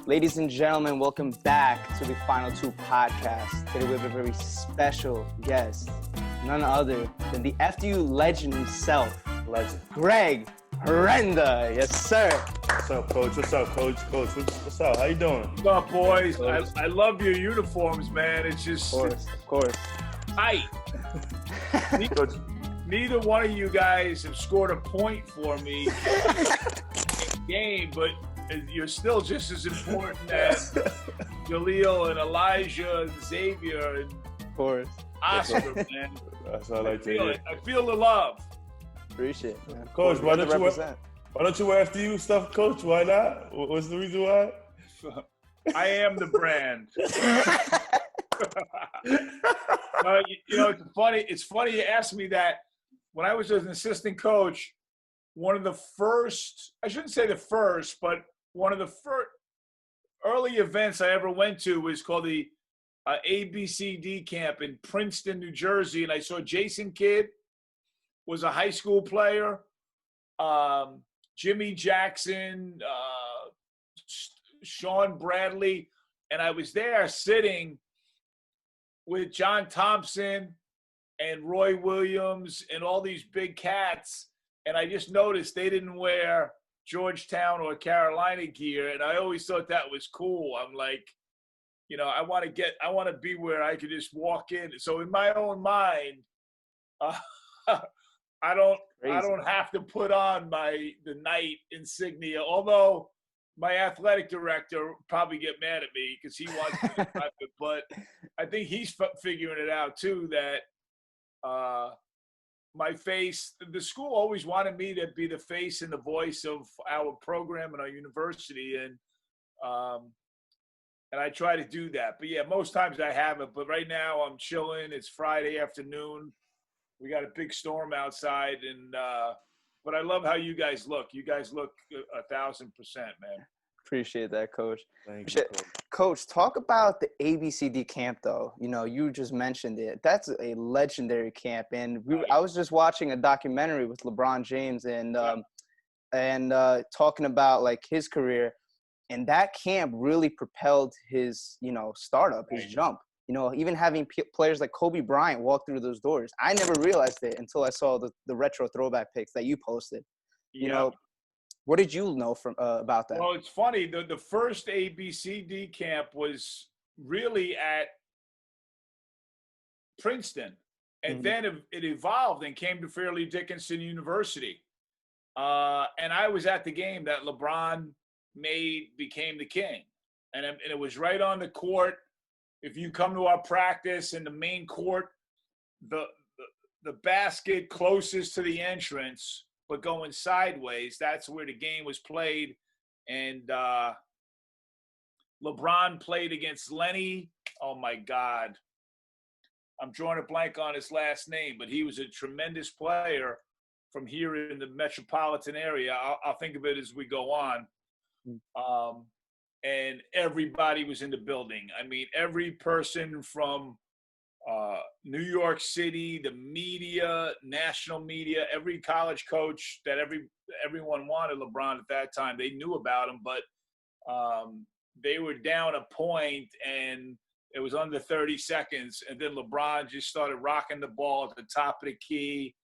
Ladies and gentlemen, welcome back to the Final Two podcast. Today we have a very special guest, none other than the FDU legend himself, Greg Herenda. Yes, sir. What's up, Coach? What's up, Coach? What's up? How you doing? What's up, boys? I love your uniforms, man. It's just Of course. tight. Neither one of you guys have scored a point for me in the game, but you're still just as important as Jaleel and Elijah and Xavier and Of course. Oscar, man. That's all I like to hear. I feel the love. Appreciate it, man. Coach, why don't you represent? Why don't you wear FDU stuff, Coach? Why not? What's the reason why? I am the brand. It's funny you asked me that. When I was an assistant coach, one of the first, I shouldn't say the first, but one of the first early events I ever went to was called the ABCD camp in Princeton, New Jersey. And I saw Jason Kidd was a high school player, Jimmy Jackson, Sean Bradley. And I was there sitting with John Thompson and Roy Williams and all these big cats. And I just noticed they didn't wear Georgetown or Carolina gear. And I always thought that was cool. I'm like, I want to be where I could just walk in. So in my own mind, I don't have to put on the Knight insignia, although my athletic director probably get mad at me because he wants me to type it. But I think he's figuring it out too, that my face, the school always wanted me to be the face and the voice of our program and our university. And I try to do that. But yeah, most times I haven't. But right now I'm chilling. It's Friday afternoon. We got a big storm outside. But I love how you guys look. You guys look 1,000%, man. Appreciate that, Coach. Thank you, Coach, talk about the ABCD camp, though. You just mentioned it. That's a legendary camp. And I was just watching a documentary with LeBron James and talking about, like, his career. And that camp really propelled his, startup, his jump. Even having players like Kobe Bryant walk through those doors. I never realized it until I saw the retro throwback pics that you posted. What did you know about that? Well, it's funny. The first ABCD camp was really at Princeton. And then it evolved and came to Fairleigh Dickinson University. And I was at the game that LeBron became the king. And it was right on the court. If you come to our practice in the main court, the basket closest to the entrance, but going sideways, that's where the game was played. And LeBron played against Lenny. Oh, my God. I'm drawing a blank on his last name, but he was a tremendous player from here in the metropolitan area. I'll think of it as we go on. And everybody was in the building. I mean, every person from New York City, the media, national media, every college coach that everyone wanted LeBron at that time, they knew about him, but they were down a point and it was under 30 seconds. And then LeBron just started rocking the ball at the top of the key,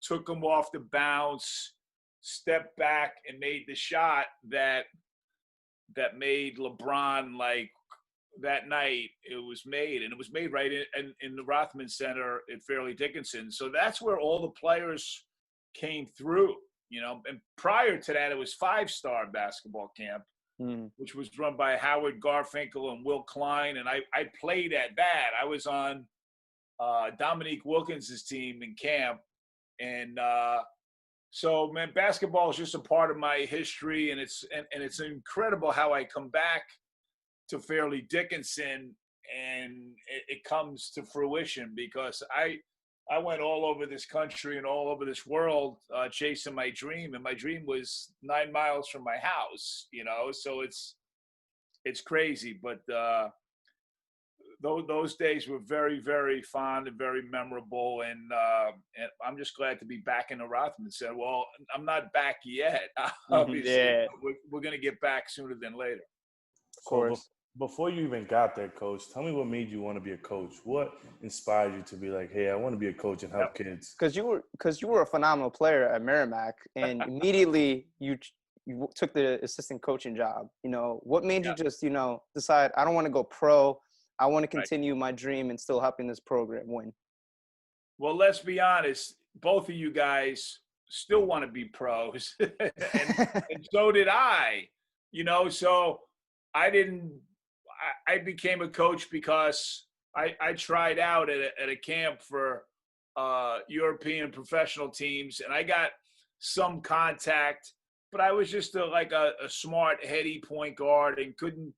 took him off the bounce, stepped back and made the shot that made LeBron, like, that night it was made. And it was made right in the Rothman Center at Fairleigh Dickinson. So that's where all the players came through, And prior to that, it was 5-star basketball camp, which was run by Howard Garfinkel and Will Klein. And I played at that. I was on Dominique Wilkins' team in camp. And so, man, basketball is just a part of my history, and it's incredible how I come back to Fairleigh Dickinson and it comes to fruition, because I went all over this country and all over this world chasing my dream, and my dream was 9 miles from my house, so it's crazy, but those days were very, very fond and very memorable, and I'm just glad to be back in the Rothman Center. Well, I'm not back yet, obviously. Yeah. We're going to get back sooner than later. Of So course. before you even got there, coach, tell me what made you want to be a coach. What inspired you to be like, hey, I want to be a coach and help kids? Because you were a phenomenal player at Merrimack, and immediately you took the assistant coaching job. What made you just decide I don't want to go pro. I want to continue my dream and still helping this program win. Well, let's be honest. Both of you guys still want to be pros, and so did I. So I didn't. I became a coach because I tried out at a camp for European professional teams, and I got some contact, but I was just a smart, heady point guard and couldn't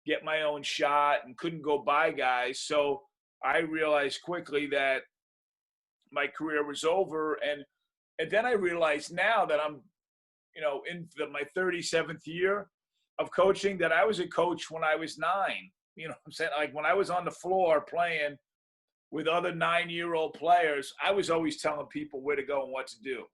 get my own shot and couldn't go by guys. So I realized quickly that my career was over, and then I realized now that I'm in my 37th year of coaching that I was a coach when I was 9. You know what I'm saying? Like when I was on the floor playing with other 9-year-old players, I was always telling people where to go and what to do.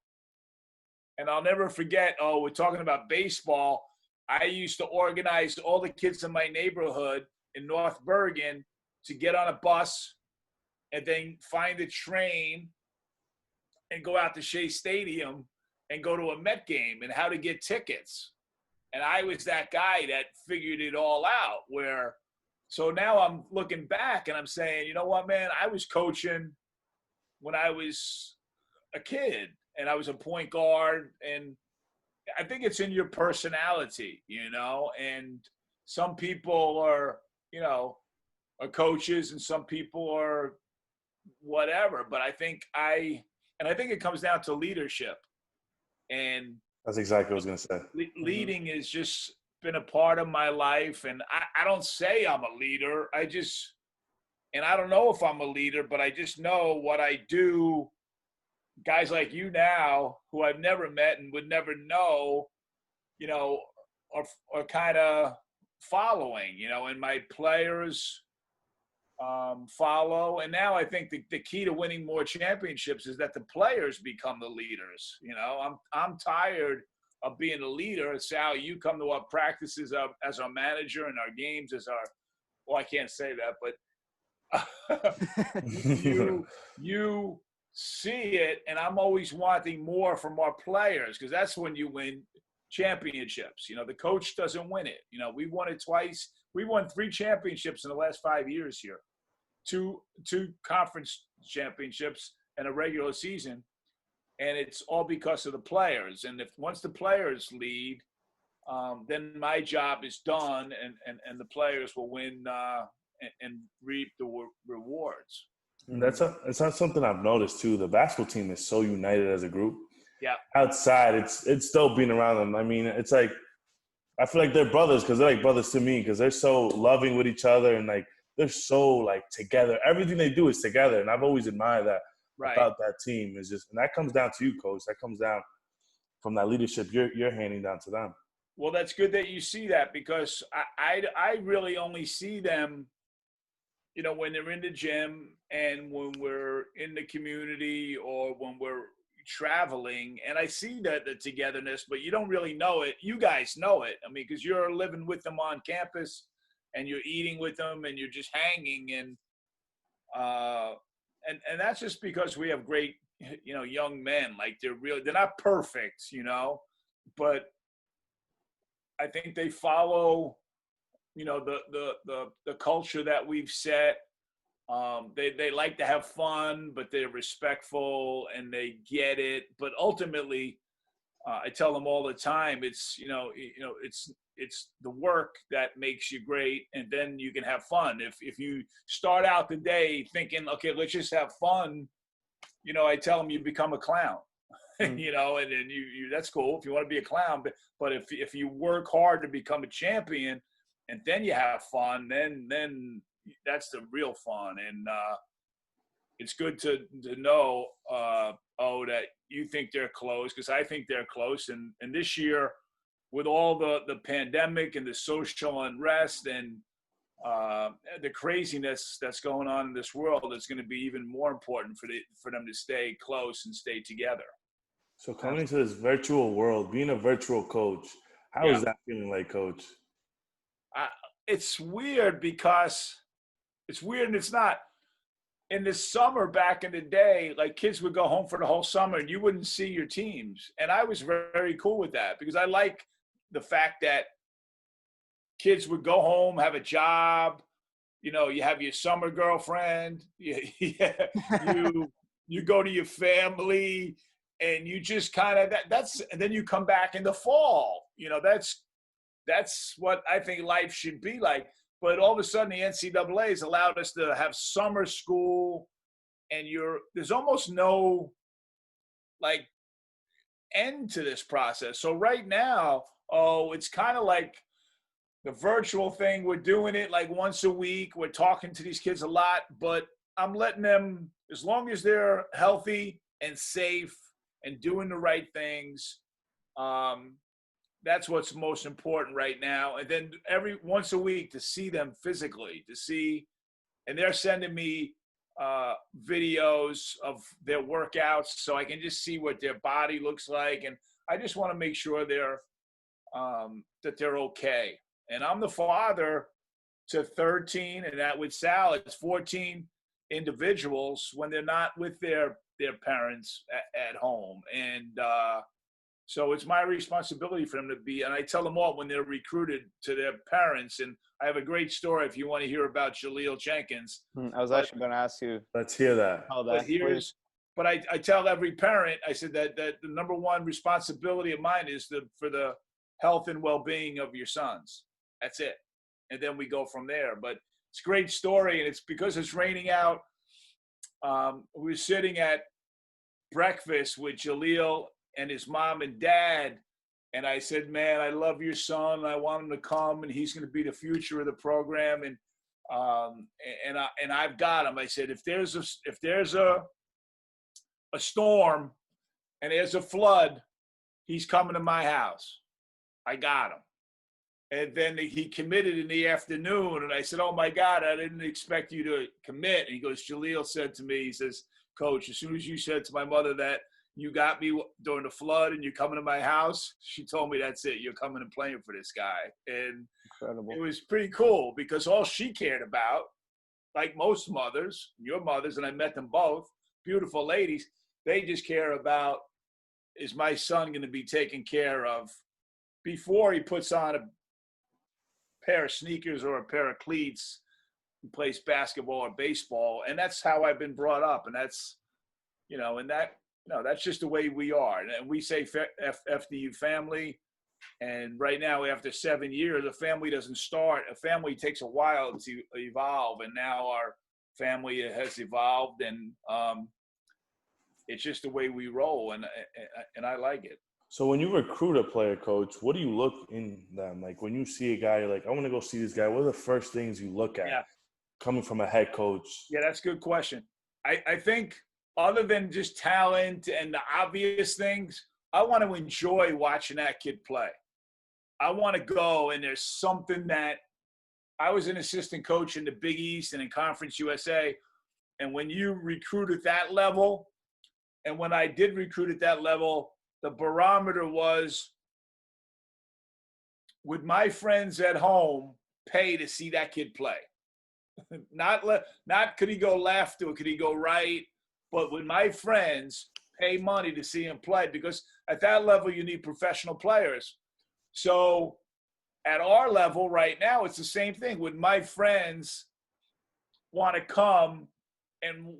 And I'll never forget, we're talking about baseball. I used to organize all the kids in my neighborhood in North Bergen to get on a bus and then find a train and go out to Shea Stadium and go to a Met game and how to get tickets. And I was that guy that figured it all out so now I'm looking back and I'm saying, you know what, man, I was coaching when I was a kid and I was a point guard. And I think it's in your personality, and some people are, are coaches and some people are whatever. But I think it comes down to leadership. And That's exactly what I was going to say. Leading has just been a part of my life. And I don't say I'm a leader. And I don't know if I'm a leader, but I just know what I do. Guys like you now, who I've never met and would never know, are kind of following, and my players follow. And now I think the key to winning more championships is that the players become the leaders. I'm tired of being a leader. Sal, you come to our practices as our manager and our games as well, I can't say that, but you see it, and I'm always wanting more from our players because that's when you win championships. The coach doesn't win it. We won it twice. We won 3 championships in the last 5 years here. Two conference championships and a regular season, and it's all because of the players. And once the players lead, then my job is done, and the players will win and reap the rewards. And it's not something I've noticed too. The basketball team is so united as a group. Yeah. Outside, it's dope being around them. I mean, it's like I feel like they're brothers because they're like brothers to me because they're so loving with each other and like they're so like together. Everything they do is together, and I've always admired that about that team. Is just, and that comes down to you, coach. That comes down from that leadership you're handing down to them. Well, that's good that you see that because I really only see them, when they're in the gym and when we're in the community or when we're traveling, and I see the togetherness, but you don't really know it. You guys know it. I mean, because you're living with them on campus and you're eating with them and you're just hanging, and that's just because we have great, young men. Like they're not perfect, but I think they follow, the culture that we've set. They like to have fun, but they're respectful and they get it. But ultimately, I tell them all the time, it's it's the work that makes you great, and then you can have fun. If you start out the day thinking, okay, let's just have fun, I tell them you become a clown. And then you that's cool if you want to be a clown, but if you work hard to become a champion and then you have fun, then that's the real fun. And it's good to know that you think they're close, because I think they're close. And this year, with all the pandemic and the social unrest and the craziness that's going on in this world, it's going to be even more important for them to stay close and stay together. So coming into this virtual world, being a virtual coach, how is that feeling like, coach? I, it's weird because it's weird and it's not. In the summer back in the day, like kids would go home for the whole summer and you wouldn't see your teams. And I was very, very cool with that because I like the fact that kids would go home, have a job, you know, you have your summer girlfriend, you go to your family and you just kind of that's and then you come back in the fall. You know, that's what I think life should be like. But all of a sudden, the NCAA has allowed us to have summer school, and there's almost no like end to this process. So right now, it's kind of like the virtual thing. We're doing it like once a week. We're talking to these kids a lot, but I'm letting them, as long as they're healthy and safe and doing the right things. That's what's most important right now. And then every once a week to see them physically, and they're sending me videos of their workouts so I can just see what their body looks like. And I just want to make sure that they're okay. And I'm the father to 13, and that with Sal, it's 14 individuals when they're not with their parents at home. And so it's my responsibility for them to be, and I tell them all when they're recruited to their parents. And I have a great story if you want to hear about Jaleel Jenkins. I was actually going to ask you. Let's hear that. But I tell every parent, I said that the number one responsibility of mine is for the health and well-being of your sons. That's it. And then we go from there. But it's a great story, and it's because it's raining out. We were sitting at breakfast with Jaleel and his mom and dad, and I said, man, I love your son. I want him to come, and he's going to be the future of the program. And I've got him. I said, if there's a storm and there's a flood, he's coming to my house. I got him. And then he committed in the afternoon, and I said, oh my God, I didn't expect you to commit. And he goes, Jaleel said to me, he says, Coach, as soon as you said to my mother that you got me during the flood and you're coming to my house, she told me, that's it. You're coming and playing for this guy. And incredible. It was pretty cool because all she cared about, like most mothers, your mothers, and I met them both, beautiful ladies, they just care about, is my son going to be taken care of before he puts on a pair of sneakers or a pair of cleats and plays basketball or baseball. And that's how I've been brought up. And that's, that's just the way we are. And we say FDU family. And right now, after 7 years, a family doesn't start. A family takes a while to evolve. And now our family has evolved. And it's just the way we roll. And I like it. So when you recruit a player, Coach, what do you look in them? Like when you see a guy, you're like, I want to go see this guy. What are the first things you look at coming from a head coach? Yeah, that's a good question. I think other than just talent and the obvious things, I want to enjoy watching that kid play. I want to go, and there's something that I was an assistant coach in the Big East and in Conference USA. And when you recruit at that level, and when I did recruit at that level, the barometer was, would my friends at home pay to see that kid play? Not could he go left or could he go right, but would my friends pay money to see him play? Because at that level, you need professional players. So at our level right now, it's the same thing. Would my friends want to come and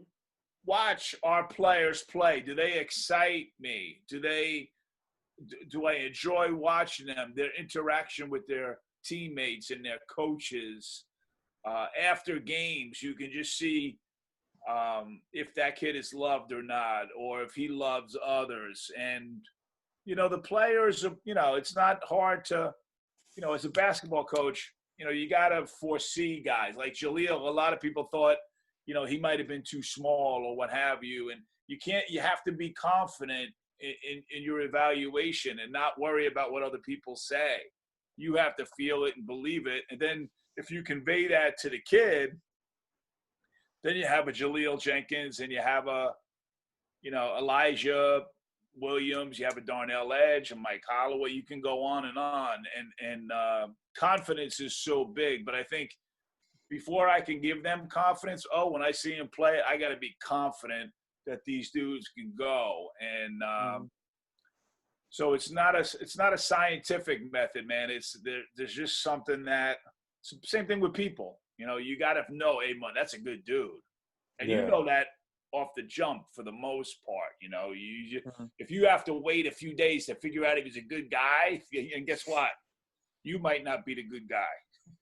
watch our players play? Do they excite me? Do I enjoy watching them, their interaction with their teammates and their coaches? After games, you can just see if that kid is loved or not, or if he loves others. And, the players, it's not hard to, as a basketball coach, you got to foresee guys. Like Jaleel, a lot of people thought, he might have been too small or what have you. And you have to be confident in your evaluation and not worry about what other people say. You have to feel it and believe it. And then if you convey that to the kid, then you have a Jaleel Jenkins and you have a, Elijah Williams, you have a Darnell Edge, and Mike Holloway. You can go on and on. And confidence is so big. But I think before I can give them confidence, when I see them play, I got to be confident that these dudes can go. And so it's not a scientific method, man. There's just something that – same thing with people. You know, you got to know, hey, man, that's a good dude. And you know that off the jump for the most part. You know, if you have to wait a few days to figure out if he's a good guy, and guess what? You might not be the good guy.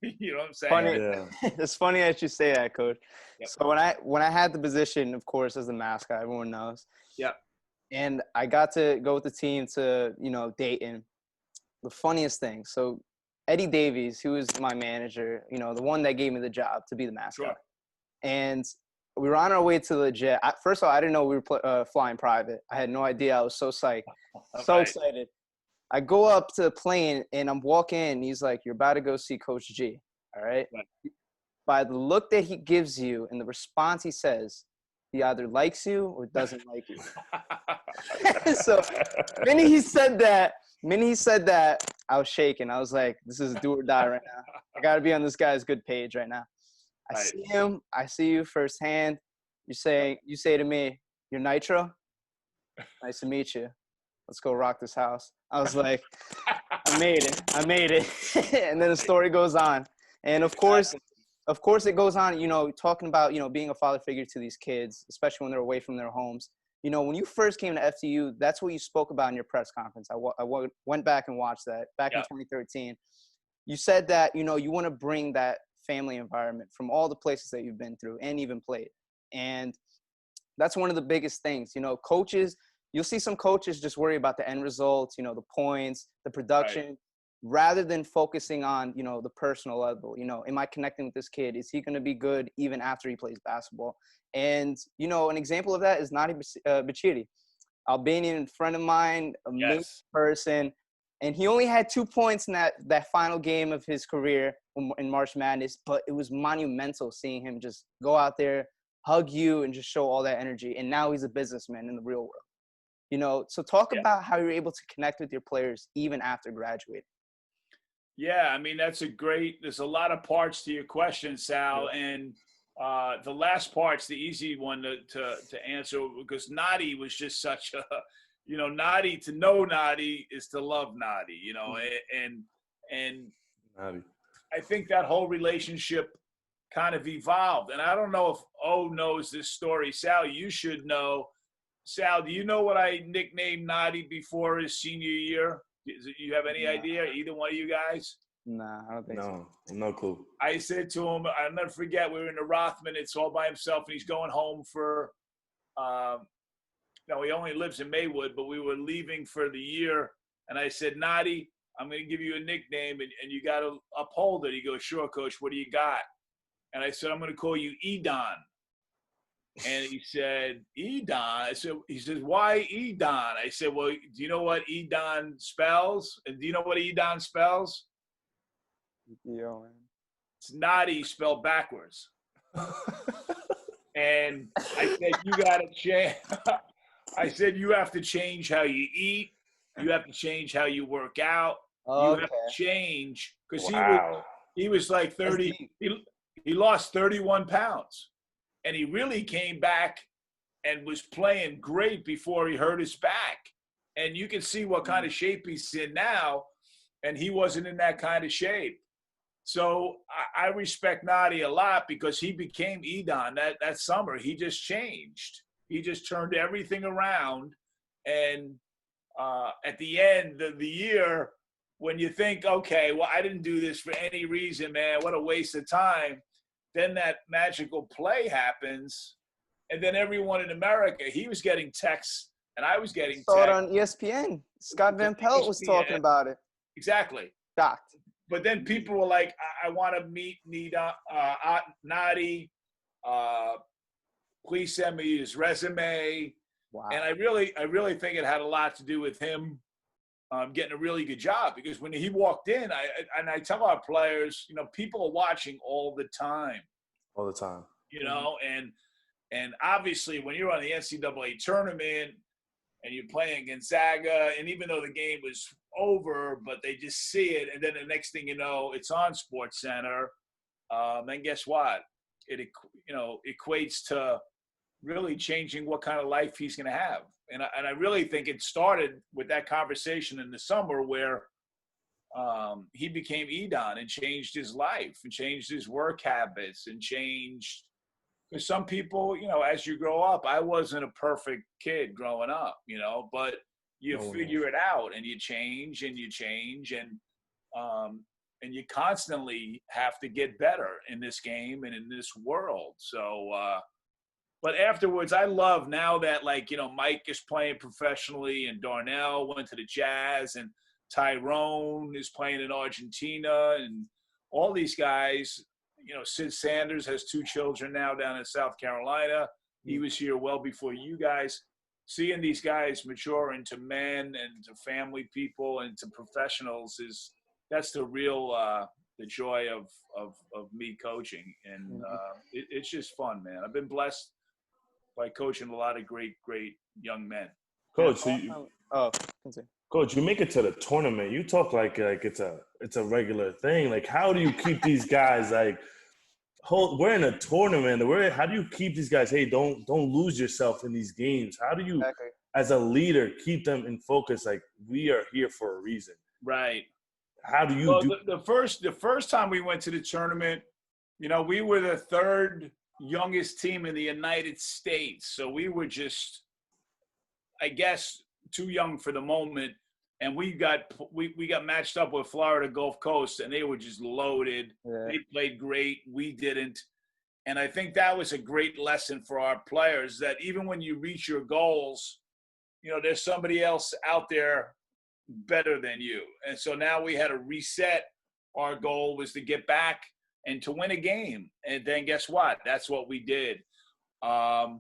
You know what I'm saying? Funny. Yeah. It's funny that you say that, Coach. Yep. So when I had the position, of course, as the mascot, everyone knows. Yep. And I got to go with the team to, Dayton. The funniest thing. So Eddie Davies, who was my manager, the one that gave me the job to be the mascot. Sure. And we were on our way to the jet. First of all, I didn't know we were flying private. I had no idea. I was so psyched. So excited. I go up to the plane, and I'm walking in. And he's like, you're about to go see Coach G, all right? By the look that he gives you and the response he says, he either likes you or doesn't like you. So, minute he said that, I was shaking. I was like, this is do or die right now. I got to be on this guy's good page right now. I see him. I see you firsthand. You say to me, you're Nitro? Nice to meet you. Let's go rock this house. I was like, I made it. And then the story goes on. And of course it goes on, talking about, being a father figure to these kids, especially when they're away from their homes. When you first came to FDU, that's what you spoke about in your press conference. I went back and watched that back in 2013. You said that, you want to bring that family environment from all the places that you've been through and even played. And that's one of the biggest things. Coaches, you'll see some coaches just worry about the end results, the points, the production, rather than focusing on, the personal level. Am I connecting with this kid? Is he going to be good even after he plays basketball? And, an example of that is Nadi Bachiri, Albanian friend of mine, amazing person. And he only had 2 points in that final game of his career in March Madness, but it was monumental seeing him just go out there, hug you, and just show all that energy. And now he's a businessman in the real world. So talk about how you're able to connect with your players even after graduating. Yeah, I mean, there's a lot of parts to your question, Sal. Yeah. And the last part's the easy one to answer, because Nadi was just such a, Nadi, to know Nadi is to love Nadi, and Nadi. I think that whole relationship kind of evolved. And I don't know if O knows this story. Sal, you should know. Sal, do you know what I nicknamed Nadi before his senior year? Do you have any idea, either one of you guys? Nah, I don't think so. No clue. I said to him, I'll never forget, we were in the Rothman. It's all by himself, and he's going home for he only lives in Maywood, but we were leaving for the year. And I said, Nadi, I'm going to give you a nickname, and you got to uphold it. He goes, sure, Coach, what do you got? And I said, I'm going to call you Edon. And he said, Edon? He says, why Edon? I said, well, do you know what Edon spells? And do you know what Edon spells? Yo, man. It's Nadi spelled backwards. And I said, you got to change. I said, you have to change how you eat. You have to change how you work out. You have to change. Because he was like 30. He lost 31 pounds. And he really came back and was playing great before he hurt his back. And you can see what kind of shape he's in now. And he wasn't in that kind of shape. So I respect Nadi a lot, because he became Edon that summer. He just changed. He just turned everything around. And at the end of the year, when you think, okay, well, I didn't do this for any reason, man, what a waste of time. Then that magical play happens, and then everyone in America, he was getting texts, and I was getting texts. Saw it on ESPN. Scott Van Pelt was talking about it. Exactly. Shocked. But then people were like, I want to meet Nadi. Please send me his resume. Wow. And I really think it had a lot to do with him getting a really good job, because when he walked in, I tell our players, people are watching all the time. All the time. And obviously when you're on the NCAA tournament, and you're playing Gonzaga, and even though the game was over, but they just see it, and then the next thing you know, it's on Sports Center. And guess what? It equates to really changing what kind of life he's going to have. And I really think it started with that conversation in the summer where he became Edon and changed his life and changed his work habits and changed. Because some people, as you grow up, I wasn't a perfect kid growing up, but you figure it out and you change and you constantly have to get better in this game and in this world. So, but afterwards, I love now that Mike is playing professionally and Darnell went to the Jazz and Tyrone is playing in Argentina and all these guys. Sid Sanders has 2 children now down in South Carolina. He was here well before you guys. Seeing these guys mature into men and to family people and to professionals that's the real the joy of me coaching, and it's just fun, man. I've been blessed by coaching a lot of great young men. Coach, Coach, you make it to the tournament. You talk like it's a regular thing. Like, how do you keep these guys we're in a tournament. How do you keep these guys? Hey, don't lose yourself in these games. How do you, as a leader, keep them in focus? Like, we are here for a reason. Right. How do you do? The first time we went to the tournament, we were the 3rd youngest team in the United States. So we were just, I guess, too young for the moment. And we got matched up with Florida Gulf Coast, and they were just loaded. Yeah. They played great. We didn't. And I think that was a great lesson for our players, that even when you reach your goals, there's somebody else out there better than you. And so now we had to reset. Our goal was to get back and to win a game. And then guess what? That's what we did. And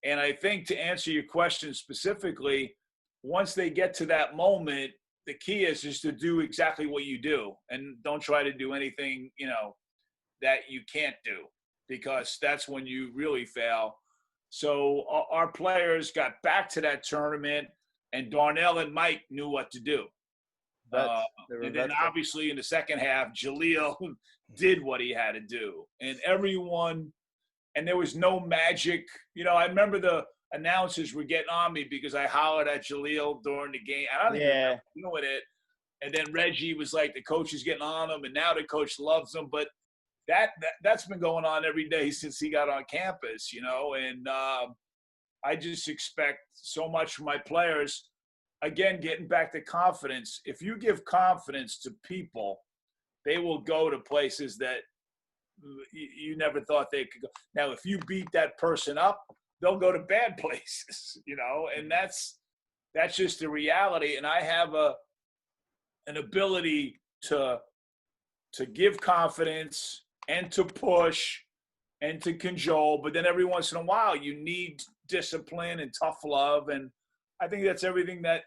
I think, to answer your question specifically, once they get to that moment, the key is to do exactly what you do and don't try to do anything, that you can't do, because that's when you really fail. So our players got back to that tournament, and Darnell and Mike knew what to do. And then obviously in the second half, Jaleel did what he had to do. And everyone, and there was no magic. I remember the announcers were getting on me because I hollered at Jaleel during the game. I don't even remember doing it. And then Reggie was like, the coach is getting on him, and now the coach loves him. But that's been going on every day since he got on campus, and I just expect so much from my players. Again, getting back to confidence. If you give confidence to people, they will go to places that you never thought they could go. Now, if you beat that person up, they'll go to bad places, and that's just the reality. And I have an ability to give confidence and to push and to cajole, but then every once in a while you need discipline and tough love. And I think that's everything that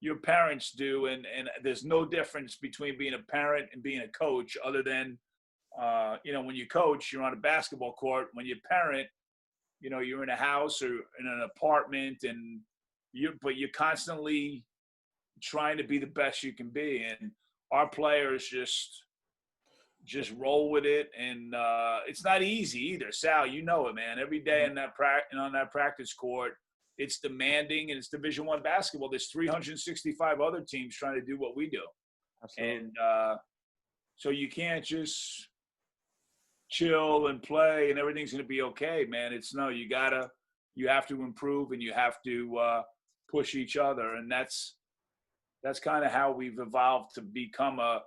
your parents do. And there's no difference between being a parent and being a coach, other than, when you coach, you're on a basketball court. When you parent, you're in a house or in an apartment, and but you're constantly trying to be the best you can be. And our players just roll with it. And it's not easy either. Sal, it, man. Every day on that practice court, it's demanding, and it's Division I basketball. There's 365 other teams trying to do what we do. Absolutely. And so you can't just chill and play and everything's going to be okay, man. You have to improve, and you have to push each other. And that's kind of how we've evolved to become a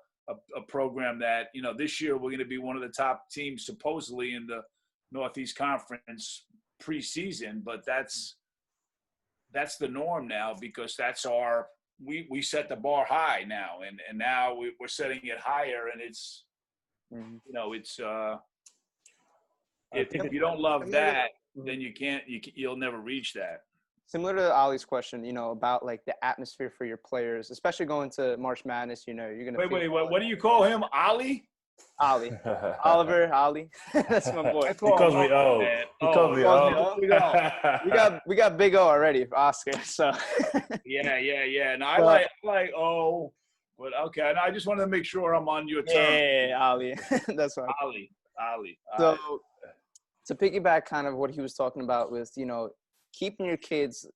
program that, this year we're going to be one of the top teams supposedly in the Northeast Conference preseason, but that's the norm now, because that's we set the bar high now, and now we're setting it higher, and it's, if you don't love that, then you'll never reach that. Similar to Ali's question, about like the atmosphere for your players, especially going to March Madness, you're going to. Wait, what do you call him? Ali? Ali. Oliver, Ali. That's my boy. I He call calls him me O, O. man. He calls me Calls me O. O. Big O. We got Big O already for Oscar. So Yeah. No, I But- like O, but okay. And I just wanted to make sure I'm on your terms. yeah, Ali. That's right. Ali. So to piggyback kind of what he was talking about with, keeping your kids,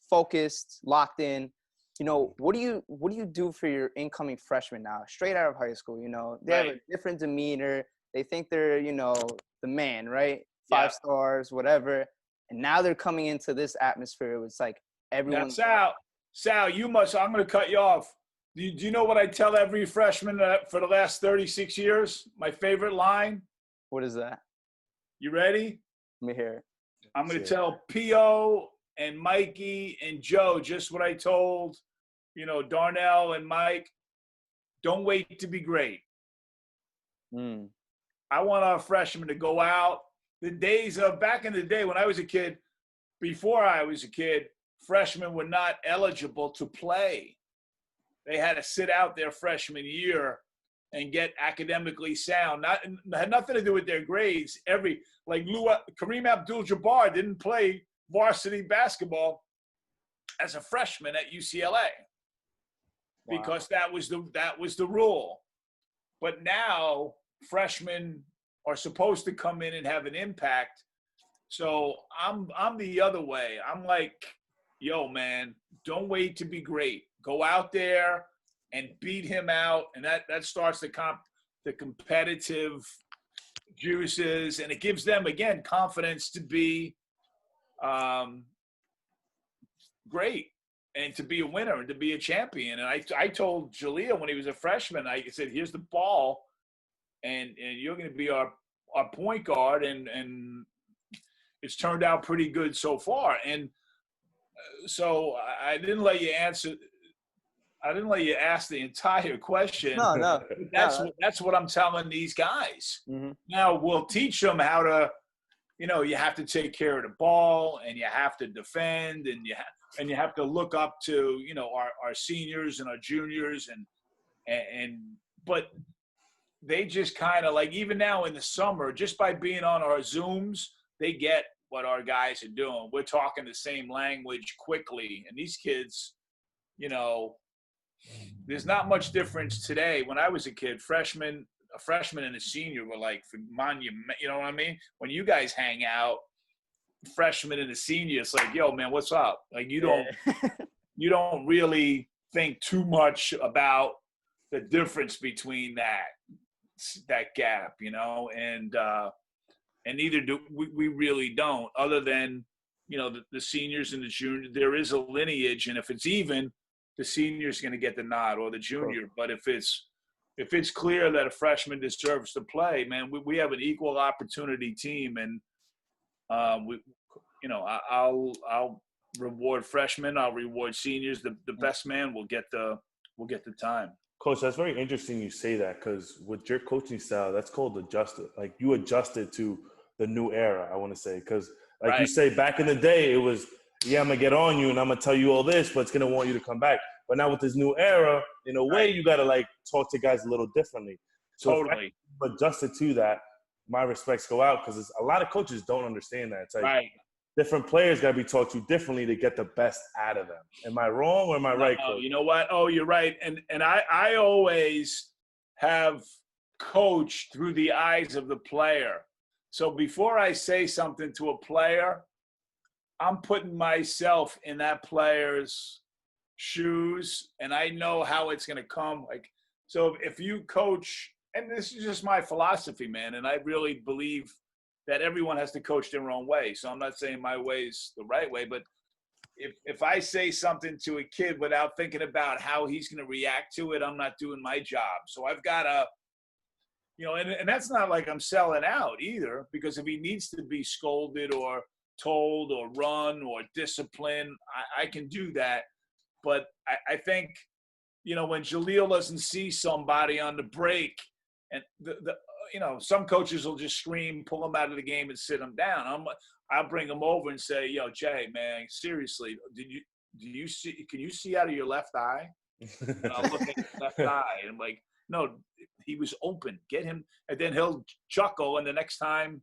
focused, locked in, what do you do for your incoming freshmen now, straight out of high school? They have a different demeanor. They think they're, the man, right? 5 stars, whatever. And now they're coming into this atmosphere. It's like everyone. Sal, you must. I'm going to cut you off. Do you know what I tell every freshman for the last 36 years? My favorite line. What is that? You ready? Let me hear it. I'm going to tell P.O. and Mikey and Joe just what I told, Darnell and Mike. Don't wait to be great. I want our freshmen to go out. The days of back in the day when I was a kid, before I was a kid, freshmen were not eligible to play. They had to sit out their freshman year and get academically sound. Had nothing to do with their grades. Kareem Abdul-Jabbar didn't play varsity basketball as a freshman at UCLA because that was the rule. But now freshmen are supposed to come in and have an impact. So I'm the other way. I'm like, yo, man, don't wait to be great. Go out there and beat him out, and that starts the competitive juices, and it gives them again confidence to be great and to be a winner and to be a champion. And I told Jaleel when he was a freshman, I said, "Here's the ball, and you're going to be our point guard," and it's turned out pretty good so far. And so I didn't let you answer. I didn't let you ask the entire question. No. That's what I'm telling these guys. Mm-hmm. Now we'll teach them how to, you have to take care of the ball and you have to defend and you have to look up to, our seniors and our juniors but they just kind of like, even now in the summer, just by being on our Zooms, they get what our guys are doing. We're talking the same language quickly. And these kids, there's not much difference today. When I was a kid, a freshman and a senior were like monument. You know what I mean? When you guys hang out, freshman and a senior, it's like, yo, man, what's up? Like you don't really think too much about the difference between that gap, and neither do we really don't. Other than the seniors and the junior, there is a lineage, and if it's even, the senior's going to get the nod or the junior. But if it's clear that a freshman deserves to play, man, we have an equal opportunity team, and I'll reward freshmen, I'll reward seniors. The best man will get the time. Coach, that's very interesting you say that, because with your coaching style, that's called adjusted. Like you adjusted to the new era, I want to say, because you say back in the day, it was, yeah, I'm going to get on you and I'm going to tell you all this, but it's going to want you to come back. But now with this new era, in a way, you got to talk to guys a little differently. So totally. If adjusted to that, my respects go out, because a lot of coaches don't understand that. It's like different players got to be taught to differently to get the best out of them. Am I wrong or am I right, Coach? You know what? Oh, you're right. And I always have coached through the eyes of the player. So before I say something to a player, I'm putting myself in that player's shoes, and I know how it's going to come. So if you coach, and this is just my philosophy, man, and I really believe that everyone has to coach their own way. So I'm not saying my way is the right way, but if I say something to a kid without thinking about how he's going to react to it, I'm not doing my job. So I've got to, and that's not like I'm selling out either, because if he needs to be scolded or told or run or disciplined, I can do that. But I think, when Jaleel doesn't see somebody on the break, and some coaches will just scream, pull them out of the game and sit them down. I'll bring them over and say, yo, Jay, man, seriously, can you see out of your left eye? And I'll look at your left eye and I'm like, No, he was open. Get him, and then he'll chuckle, and the next time,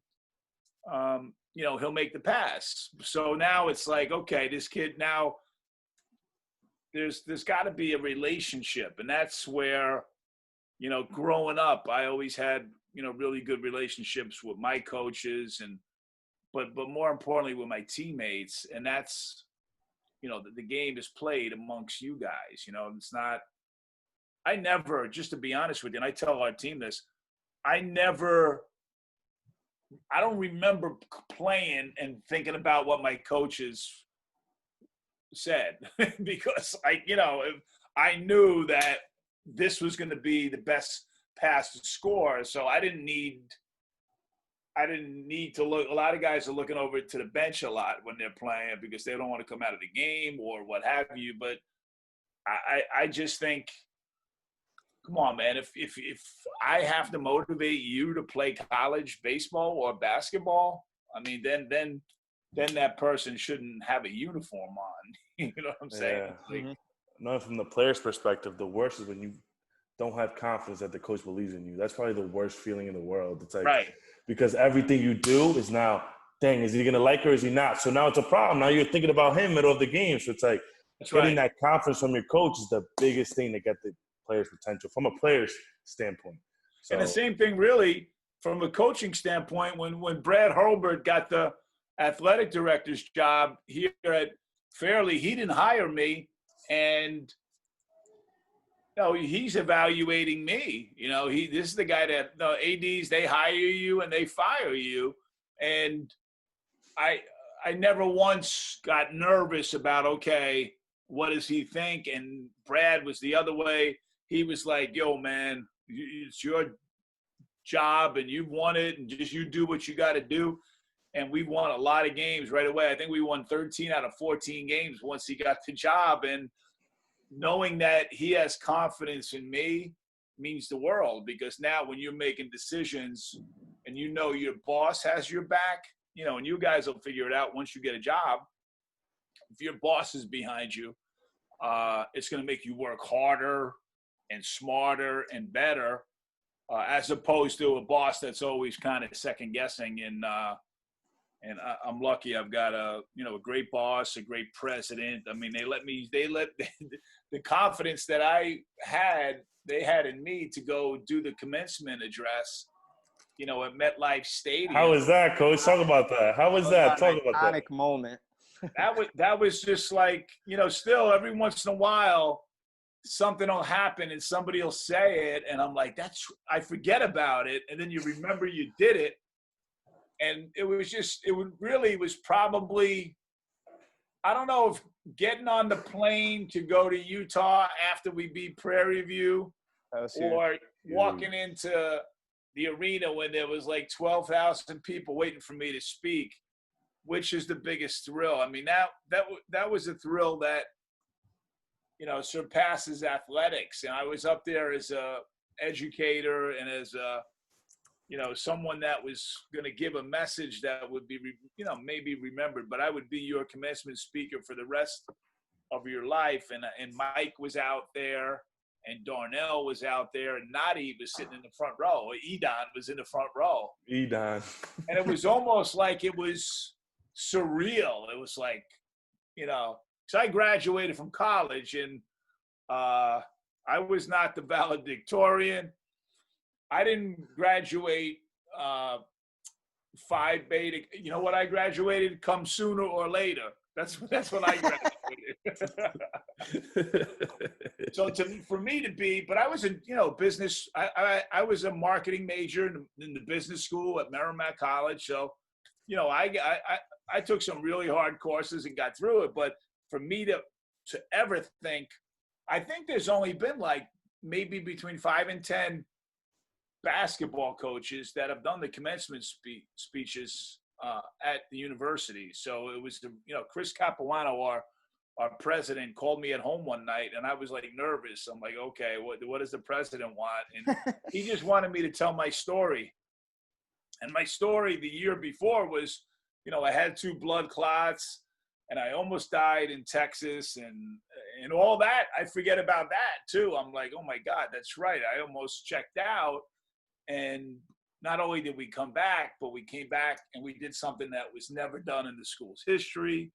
he'll make the pass. So now it's like, okay, this kid now. There's got to be a relationship, and that's where, growing up, I always had really good relationships with my coaches, but more importantly with my teammates, and that's the game is played amongst you guys. It's not. I never, just to be honest with you, and I tell our team this, I don't remember playing and thinking about what my coaches said because I knew that this was going to be the best pass to score. So I didn't need to look. A lot of guys are looking over to the bench a lot when they're playing because they don't want to come out of the game or what have you. But I just think, come on, man, if I have to motivate you to play college baseball or basketball, I mean, then that person shouldn't have a uniform on. You know what I'm saying? Yeah. No, from the player's perspective, the worst is when you don't have confidence that the coach believes in you. That's probably the worst feeling in the world. It's like, right. Because everything you do is now, dang, is he going to like her or is he not? So now it's a problem. Now you're thinking about him middle of the game. So it's like getting that confidence from your coach is the biggest thing to get the player's potential from a player's standpoint. So, and the same thing really from a coaching standpoint, when Brad Hurlburt got the athletic director's job here at Fairleigh, he didn't hire me, and he's evaluating me. This is the guy that ADs, they hire you and they fire you, and I never once got nervous about, okay, what does he think? And Brad was the other way. He was like, yo, man, it's your job and you want it, and just you do what you got to do. And we won a lot of games right away. I think we won 13 out of 14 games once he got the job. And knowing that he has confidence in me means the world, because now when you're making decisions and your boss has your back, and you guys will figure it out once you get a job. If your boss is behind you, it's going to make you work harder and smarter and better, as opposed to a boss that's always kind of second guessing. And I'm lucky. I've got a great boss, a great president. I mean, they let the confidence that they had in me to go do the commencement address, at MetLife Stadium. How was that, Coach? Talk about that. How was that? Talk about that. Iconic moment. That was just like, still every once in a while, something will happen and somebody will say it, and I'm like, I forget about it, and then you remember you did it. And it was probably, I don't know if getting on the plane to go to Utah after we beat Prairie View, or walking into the arena when there was like 12,000 people waiting for me to speak, which is the biggest thrill. I mean, that was a thrill that, surpasses athletics. And I was up there as a educator and as a, someone that was going to give a message that would be, maybe remembered, but I would be your commencement speaker for the rest of your life. And Mike was out there, and Darnell was out there, and Nadi was sitting in the front row. Edon was in the front row. Edon. And it was almost like it was surreal. It was like, because I graduated from college, and I was not the valedictorian. I didn't graduate Phi Beta. You know what I graduated? Come sooner or later. That's when I graduated. So for me to be, but I was in business. I was a marketing major in the business school at Merrimack College. So I took some really hard courses and got through it. But for me to ever think, I think there's only been like maybe between 5 and 10 basketball coaches that have done the commencement speeches at the university. So it was Chris Capuano, our president, called me at home one night, and I was like nervous. I'm like, okay, what does the president want? And he just wanted me to tell my story. And my story the year before was, I had 2 blood clots, and I almost died in Texas, and and all that, I forget about that too. I'm like, oh my God, that's right. I almost checked out. And not only did we come back, but we came back and we did something that was never done in the school's history.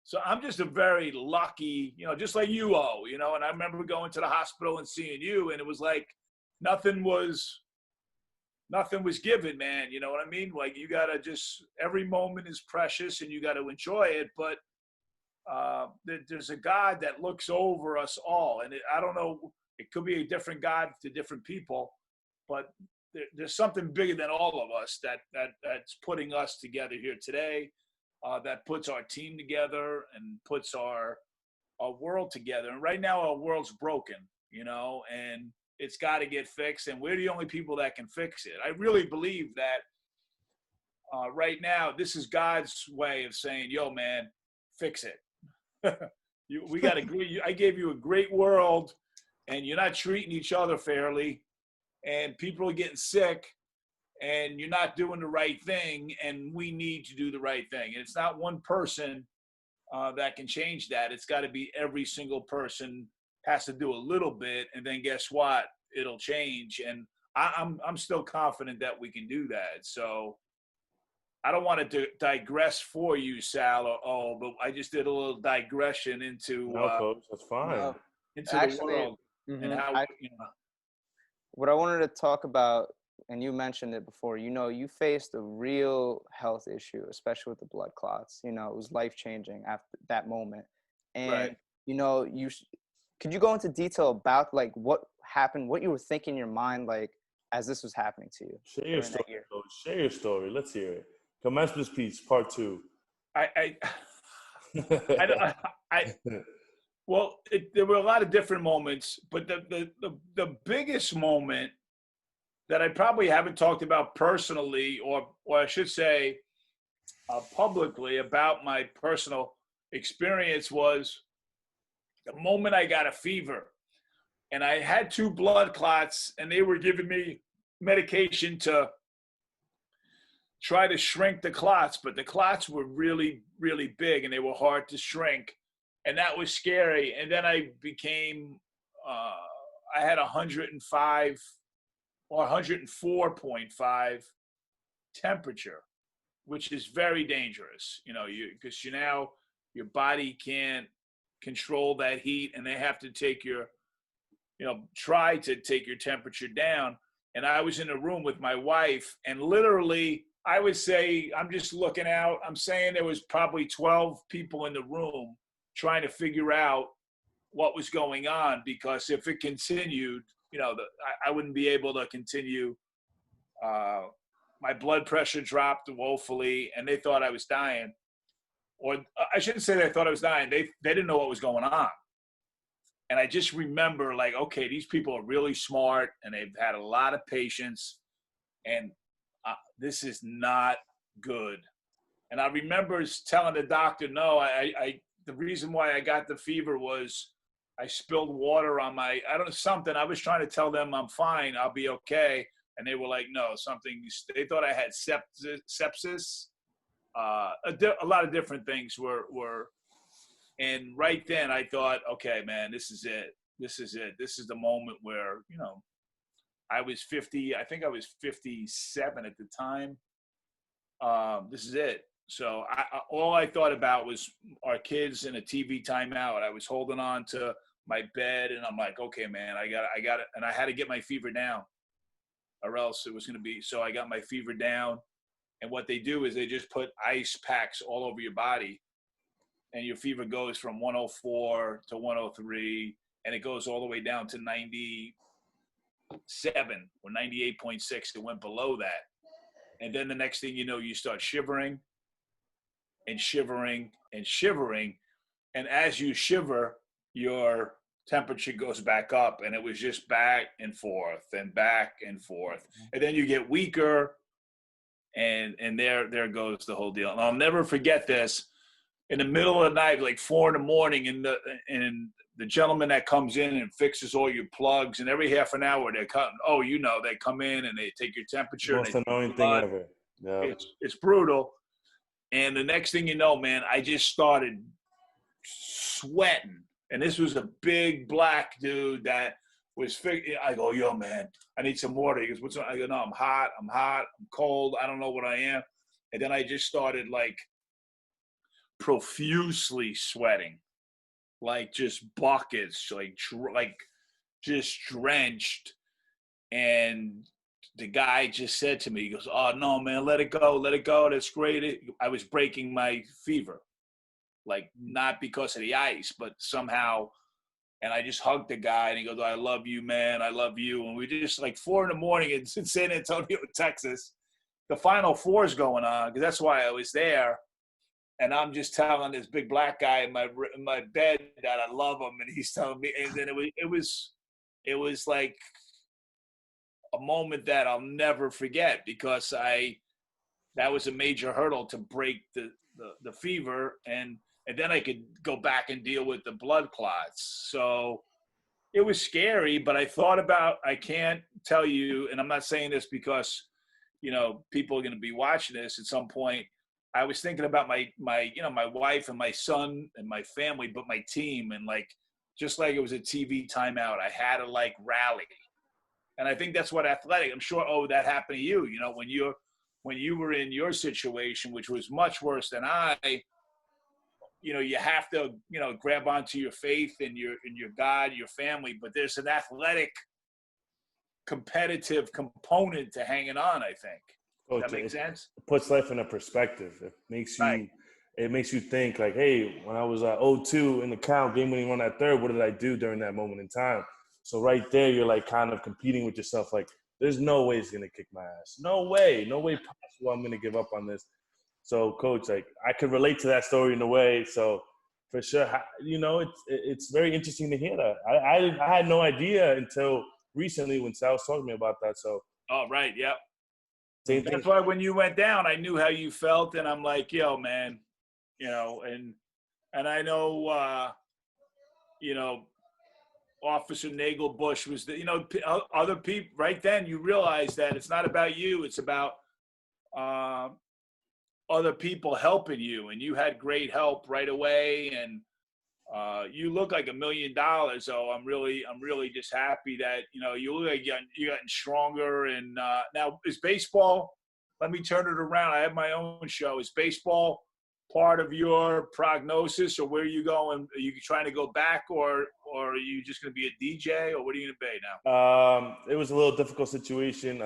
So I'm just a very lucky, just like you, and I remember going to the hospital and seeing you, and it was like nothing was given, man. You know what I mean? Like, you got to just, every moment is precious and you got to enjoy it. But there's a God that looks over us all. And I don't know, it could be a different God to different people, but there's something bigger than all of us that's putting us together here today, that puts our team together and puts our world together. And right now our world's broken, and it's got to get fixed. And we're the only people that can fix it. I really believe that right now, this is God's way of saying, yo, man, fix it. We got to, I gave you a great world and you're not treating each other fairly, and people are getting sick, and you're not doing the right thing, and we need to do the right thing. And it's not one person that can change that. It's got to be every single person has to do a little bit, and then guess what? It'll change. And I'm still confident that we can do that. So I don't want to digress for you, Sal, but I just did a little digression into Coach, that's fine. Into actually, the world and how what I wanted to talk about, and you mentioned it before, you faced a real health issue, especially with the blood clots. It was life-changing after that moment. And, right. Could you go into detail about, like, what happened, what you were thinking in your mind, like, as this was happening to you? Share your story, Coach. Share your story. Let's hear it. Commencement speech, part 2. Well, there were a lot of different moments, but the biggest moment that I probably haven't talked about personally, or I should say publicly, about my personal experience, was the moment I got a fever. And I had 2 blood clots, and they were giving me medication to try to shrink the clots, but the clots were really, really big, and they were hard to shrink. And that was scary. And then I became, I had 105 or 104.5 temperature, which is very dangerous, because now your body can't control that heat, and they have to take try to take your temperature down. And I was in a room with my wife, and literally, I would say, I'm just looking out, I'm saying there was probably 12 people in the room trying to figure out what was going on, because if it continued, I wouldn't be able to continue. My blood pressure dropped woefully, and they thought I was dying. Or I shouldn't say they thought I was dying. They didn't know what was going on. And I just remember, like, okay, these people are really smart, and they've had a lot of patience, and this is not good. And I remember telling the doctor, no, the reason why I got the fever was I spilled water on I don't know, something. I was trying to tell them I'm fine, I'll be okay. And they were like, no, they thought I had sepsis. A lot of different things were, and right then I thought, okay, man, this is it. This is the moment where, I was 50, I think I was 57 at the time. This is it. So all I thought about was our kids in a TV timeout. I was holding on to my bed, and I'm like, okay, man, I got it. And I had to get my fever down, or else it was going to be. So I got my fever down. And what they do is they just put ice packs all over your body, and your fever goes from 104 to 103, and it goes all the way down to 97 or 98.6. It went below that. And then the next thing you know, you start shivering and shivering and shivering. And as you shiver, your temperature goes back up, and it was just back and forth and back and forth. And then you get weaker, and there goes the whole deal. And I'll never forget this. In the middle of the night, like 4 a.m, and the gentleman that comes in and fixes all your plugs, and every half an hour they come in and they take your temperature. Most annoying thing ever. Yeah. It's brutal. And the next thing you know, man, I just started sweating. And this was a big black dude that was I go, yo, man, I need some water. He goes, what's up? I go, no, I'm hot, I'm cold, I don't know what I am. And then I just started like profusely sweating, like just buckets, like just drenched. And the guy just said to me, he goes, oh, no, man, let it go. That's great. I was breaking my fever, like not because of the ice, but somehow. And I just hugged the guy, and he goes, I love you, man. I love you. And we just like 4 a.m. in San Antonio, Texas. The Final Four is going on because that's why I was there. And I'm just telling this big black guy in my bed that I love him, and he's telling me. And then it was like a moment that I'll never forget because that was a major hurdle to break the fever, and then I could go back and deal with the blood clots. So it was scary, but I can't tell you, and I'm not saying this because, people are going to be watching this at some point. I was thinking about my wife and my son and my family, but my team, and like, just like it was a TV timeout, I had to like rally. And I think that's what athletic, I'm sure, that happened to you, when you were in your situation, which was much worse than you have to, grab onto your faith and your God, your family, but there's an athletic competitive component to hanging on, I think. Does that make sense? It puts life in a perspective. It makes you Right. It makes you think like, hey, when I was 0-2 in the count, game winning run at third, what did I do during that moment in time? So right there, you're like kind of competing with yourself. Like, there's no way he's going to kick my ass. No way possible I'm going to give up on this. So, Coach, like, I could relate to that story in a way. So, for sure, it's very interesting to hear that. I had no idea until recently when Sal was talking to me about that. So, oh, right, yeah. Same That's thing. why when you went down, I knew how you felt, and I'm like, yo, man, and I know, Officer Nagelbush was other people. Right then, you realize that it's not about you; it's about other people helping you, and you had great help right away, and you look like $1 million. So I'm really just happy that you look like you're getting stronger. And now is baseball. Let me turn it around. I have my own show. Is baseball part of your prognosis, or where are you going? Are you trying to go back, or are you just going to be a DJ, or what are you going to be now? It was a little difficult situation.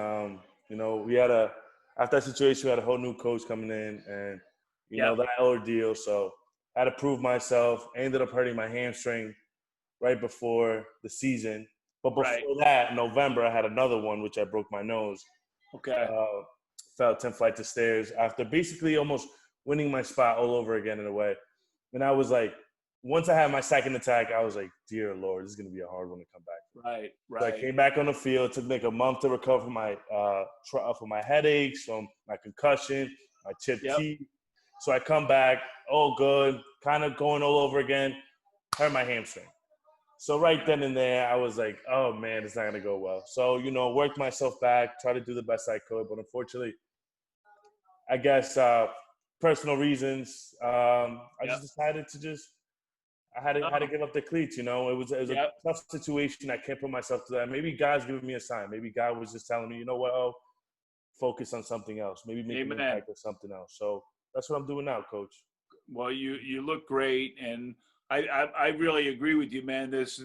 We had after that situation, we had a whole new coach coming in, and that ordeal. So I had to prove myself. I ended up hurting my hamstring right before the season. But before that, in November, I had another one, which I broke my nose. Okay. Fell 10 flights of stairs after basically almost winning my spot all over again in a way. And I was like, once I had my second attack, I was like, dear Lord, this is going to be a hard one to come back. Right. So I came back on the field. It took like a month to recover from my headaches, from my concussion, my chipped teeth. So I come back, all good, kind of going all over again, hurt my hamstring. So right then and there, I was like, oh, man, it's not going to go well. So, worked myself back, tried to do the best I could. But unfortunately, I guess personal reasons, I just decided to I had to give up the cleats. It was a tough situation. I can't put myself to that. Maybe God's giving me a sign. Maybe God was just telling me, you know what, focus on something else. Maybe make an impact with something else. So that's what I'm doing now, Coach. Well, you look great, and I really agree with you, man. There's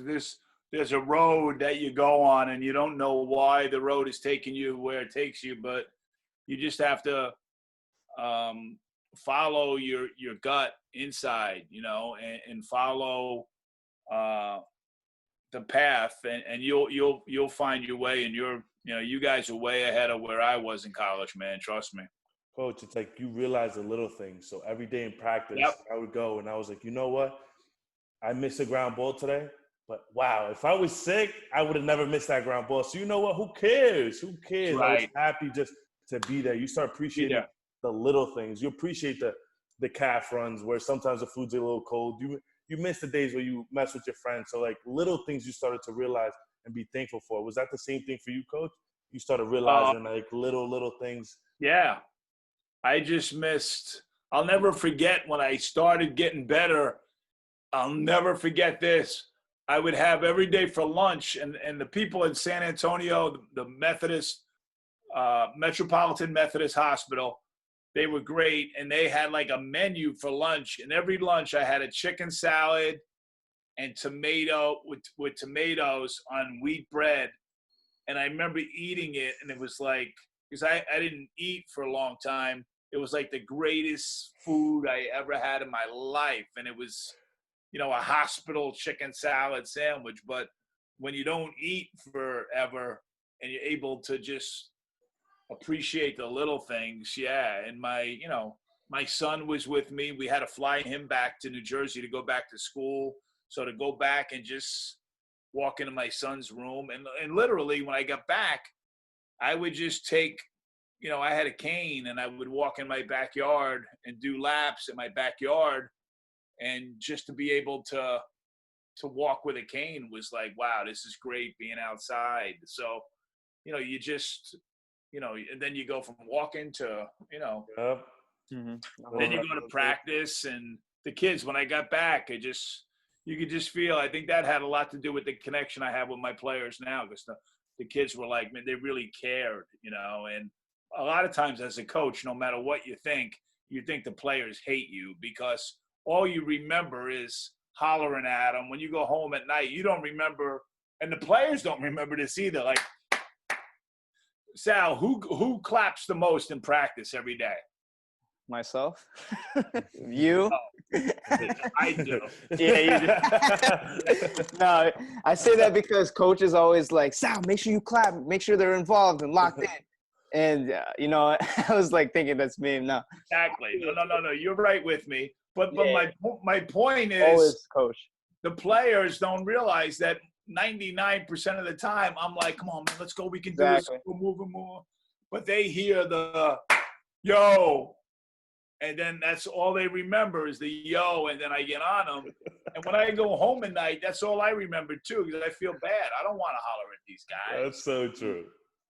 a road that you go on, and you don't know why the road is taking you where it takes you, but you just have to follow your gut inside, and follow the path, and you'll find your way. And you guys are way ahead of where I was in college, man. Trust me. Coach, it's like you realize the little things. So every day in practice, I would go and I was like, you know what? I missed a ground ball today, but wow, if I was sick, I would have never missed that ground ball. So you know what? Who cares? Who cares? Right. I was happy just to be there. You start appreciating the little things. You appreciate the calf runs where sometimes the food's a little cold. You miss the days where you mess with your friends. So like little things you started to realize and be thankful for. Was that the same thing for you, Coach? You started realizing like little things. Yeah. I just missed. I'll never forget when I started getting better I'll never forget this. I would have every day for lunch, and the people in San Antonio, the Methodist, Metropolitan Methodist Hospital, they were great, and they had like a menu for lunch. And every lunch, I had a chicken salad and tomato with tomatoes on wheat bread. And I remember eating it, and it was like, because I didn't eat for a long time. It was like the greatest food I ever had in my life, and it was, a hospital chicken salad sandwich. But when you don't eat forever and you're able to just appreciate the little things, yeah. And my son was with me. We had to fly him back to New Jersey to go back to school. So to go back and just walk into my son's room, and literally when I got back, I would just take, I had a cane, and I would walk in my backyard and do laps in my backyard. And just to be able to walk with a cane was like, wow, this is great being outside. So, you just, and then you go from walking to, Yep. then you go to practice. And the kids, when I got back, you could just feel, I think that had a lot to do with the connection I have with my players now, because the kids were like, man, they really cared, and a lot of times as a coach, no matter what you think the players hate you, because all you remember is hollering at them. When you go home at night, you don't remember, and the players don't remember this either. Like, Sal, who claps the most in practice every day? Myself. You. I do. Yeah, you do. No, I say that because coach is always like, Sal, make sure you clap, make sure they're involved and locked in. And I was like thinking that's me. No. Exactly. No. You're right with me. But my point is, always coach. The players don't realize that 99% of the time I'm like, come on, man, let's go. We can do this. We'll move. But they hear the yo. And then that's all they remember is the yo, and then I get on them. And when I go home at night, that's all I remember too, because I feel bad. I don't want to holler at these guys. That's so true.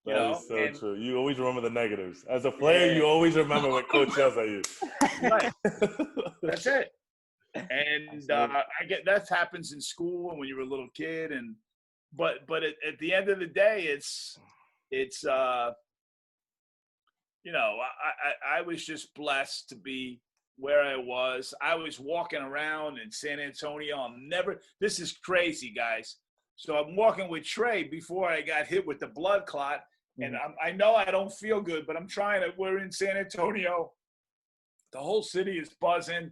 That is so true. You always remember the negatives. As a player, you always remember what coach yells at you. Right. That's it. And I get that happens in school and when you're a little kid, but at the end of the day, it's I was just blessed to be where I was. I was walking around in San Antonio. This is crazy, guys. So I'm walking with Trey before I got hit with the blood clot. And I know I don't feel good, but we're in San Antonio. The whole city is buzzing.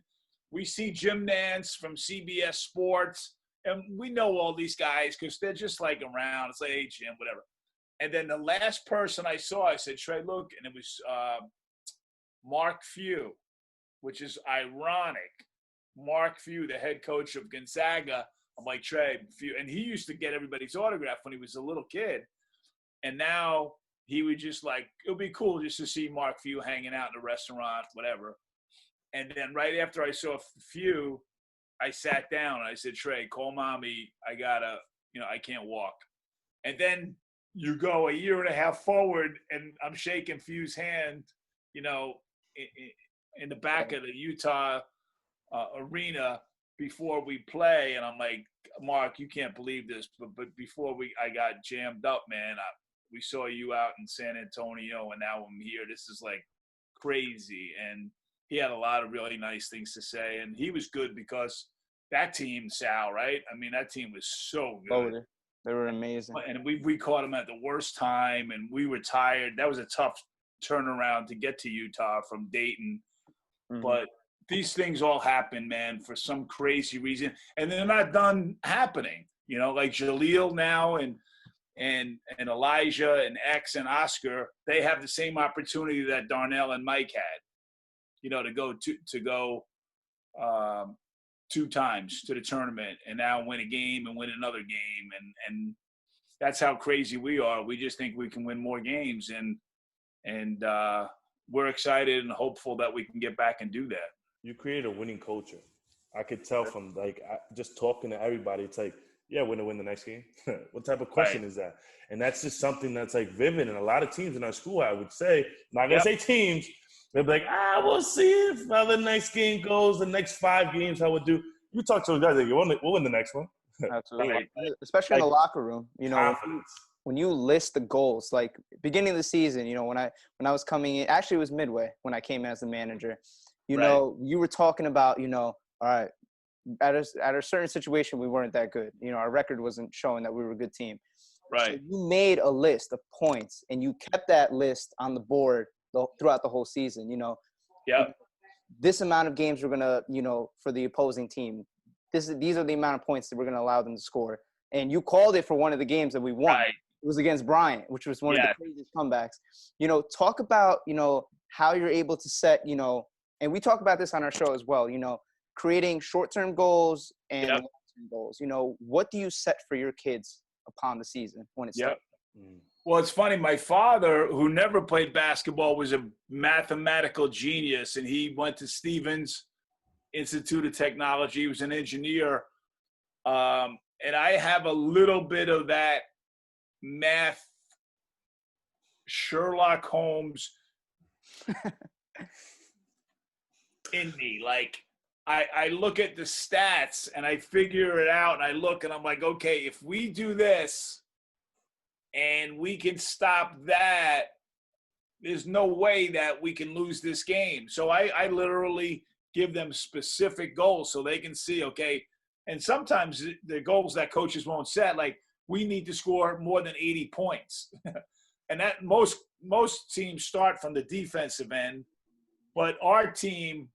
We see Jim Nance from CBS Sports. And we know all these guys because they're just like around. It's like, hey, Jim, whatever. And then the last person I saw, I said, Trey, look. And it was Mark Few, which is ironic. Mark Few, the head coach of Gonzaga. I'm like, Trey, Few. And he used to get everybody's autograph when he was a little kid. And now he would just like, it would be cool just to see Mark Few hanging out in a restaurant, whatever. And then right after I saw Few, I sat down and I said, Trey, call mommy. I can't walk. And then you go a year and a half forward and I'm shaking Few's hand, in the back of the Utah arena before we play. And I'm like, Mark, you can't believe this. But before I got jammed up, man, we saw you out in San Antonio and now I'm here. This is like crazy. And he had a lot of really nice things to say. And he was good because that team, Sal, right? I mean, that team was so good. Oh, they were amazing. And we caught them at the worst time, and we were tired. That was a tough turnaround to get to Utah from Dayton. Mm-hmm. But these things all happen, man, for some crazy reason. And they're not done happening. Like Jaleel now and Elijah and X and Oscar, they have the same opportunity that Darnell and Mike had, to go 2 times to the tournament and now win a game and win another game. And that's how crazy we are. We just think we can win more games. And we're excited and hopeful that we can get back and do that. You create a winning culture. I could tell from just talking to everybody. It's like, yeah, we're going to win the next game. What type of question is that? And that's just something that's like vivid. And a lot of teams in our school, I would say, not going to say teams, they'll be like, we'll see if how the next game goes, the next 5 games, how we'll do. you talk to those guys, like, we'll win the next one. Absolutely. Right. Especially in the locker room, Confidence. when you list the goals, like beginning of the season, when I was coming in, actually it was midway when I came as the manager, you were talking about, all right, at a certain situation, we weren't that good. Our record wasn't showing that we were a good team. Right. So you made a list of points and you kept that list on the board throughout the whole season, Yeah. This amount of games we're going to, for the opposing team, these are the amount of points that we're going to allow them to score. And you called it for one of the games that we won. Right. It was against Bryant, which was one of the craziest comebacks. Talk about, how you're able to set, and we talk about this on our show as well, creating short-term goals and long-term goals. What do you set for your kids upon the season when it starts? Well, it's funny. My father, who never played basketball, was a mathematical genius, and he went to Stevens Institute of Technology. He was an engineer. And I have a little bit of that math Sherlock Holmes in me. Like, I look at the stats and I figure it out, and I look and I'm like, okay, if we do this and we can stop that, there's no way that we can lose this game. So I literally give them specific goals so they can see, okay, and sometimes the goals that coaches won't set, like, we need to score more than 80 points. And that most teams start from the defensive end, but our team,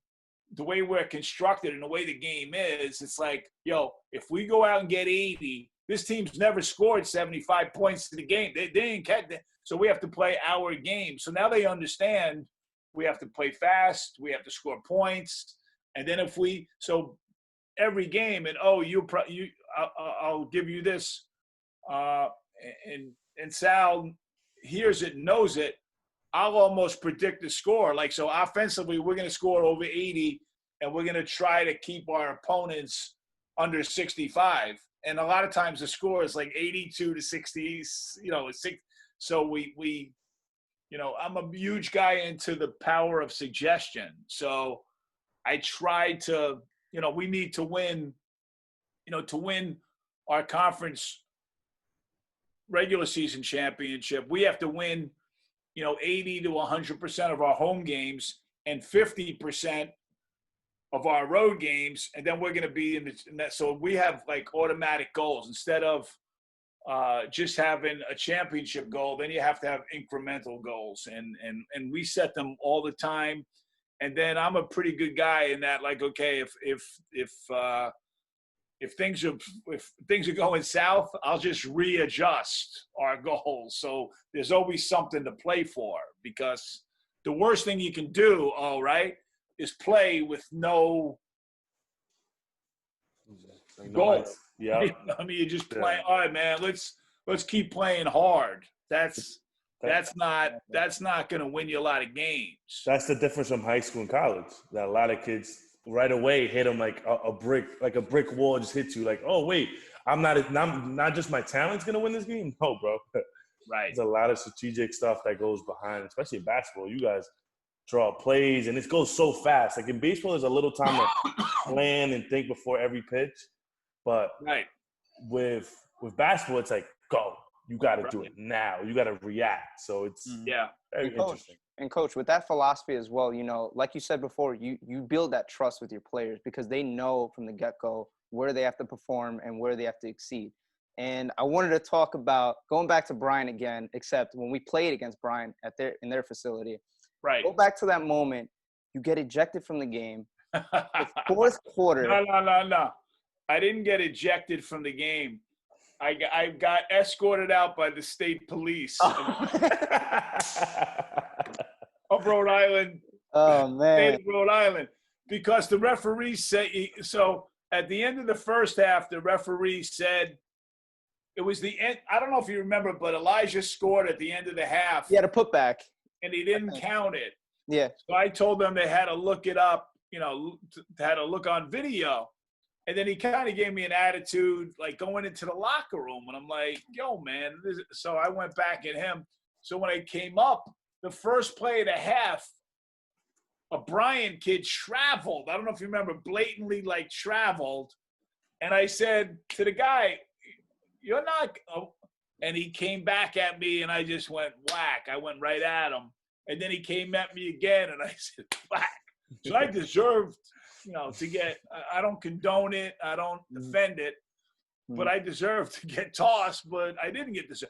the way we're constructed and the way the game is, it's like, if we go out and get 80, this team's never scored 75 points in the game. They didn't catch that. So we have to play our game. So now they understand we have to play fast, we have to score points. And then so every game, and I'll give you this, and Sal hears it, knows it, I'll almost predict the score. Like, so offensively, we're going to score over 80, and we're going to try to keep our opponents under 65. And a lot of times the score is like 82 to 60, 6. So we I'm a huge guy into the power of suggestion. So I try to, we need to win, to win our conference regular season championship. We have to win, 80 to 100% of our home games and 50% of our road games. And then we're going to be in that. So we have like automatic goals instead of just having a championship goal. Then you have to have incremental goals, and we set them all the time. And then I'm a pretty good guy in that, like, okay, if things are going south, I'll just readjust our goals. So there's always something to play for, because the worst thing you can do, is play with no goal. Yeah. I mean, you just play. All right, man. Let's keep playing hard. That's not going to win you a lot of games. That's the difference from high school and college. That a lot of kids right away hit them like a brick wall just hits you. Like, oh wait, I'm not just my talent's going to win this game. No, bro. Right. There's a lot of strategic stuff that goes behind, especially in basketball. You guys draw plays, and it goes so fast. Like in baseball, there's a little time to plan and think before every pitch. But with basketball, it's like, go. You got to do it now. You got to react. So it's very interesting. And Coach, with that philosophy as well, like you said before, you build that trust with your players because they know from the get-go where they have to perform and where they have to exceed. And I wanted to talk about going back to Bryant again, except when we played against Bryant in their facility. Right. Go back to that moment. You get ejected from the game. The fourth quarter. No. I didn't get ejected from the game. I got escorted out by the state police of Rhode Island. Oh, man. State of Rhode Island. Because the referee said – so at the end of the first half, the referee said – it was the end. I don't know if you remember, but Elijah scored at the end of the half. He had a putback. And he didn't count it. Yeah. So I told them they had to look it up, had to look on video. And then he kind of gave me an attitude, like going into the locker room. And I'm like, yo, man. So I went back at him. So when I came up, the first play of the half, a Bryant kid traveled. I don't know if you remember, blatantly like traveled. And I said to the guy, "You're not." And he came back at me, and I just went whack. I went right at him, and then he came at me again, and I said whack. So I deserved, to get. I don't condone it. I don't defend it, but I deserved to get tossed. But I didn't get this.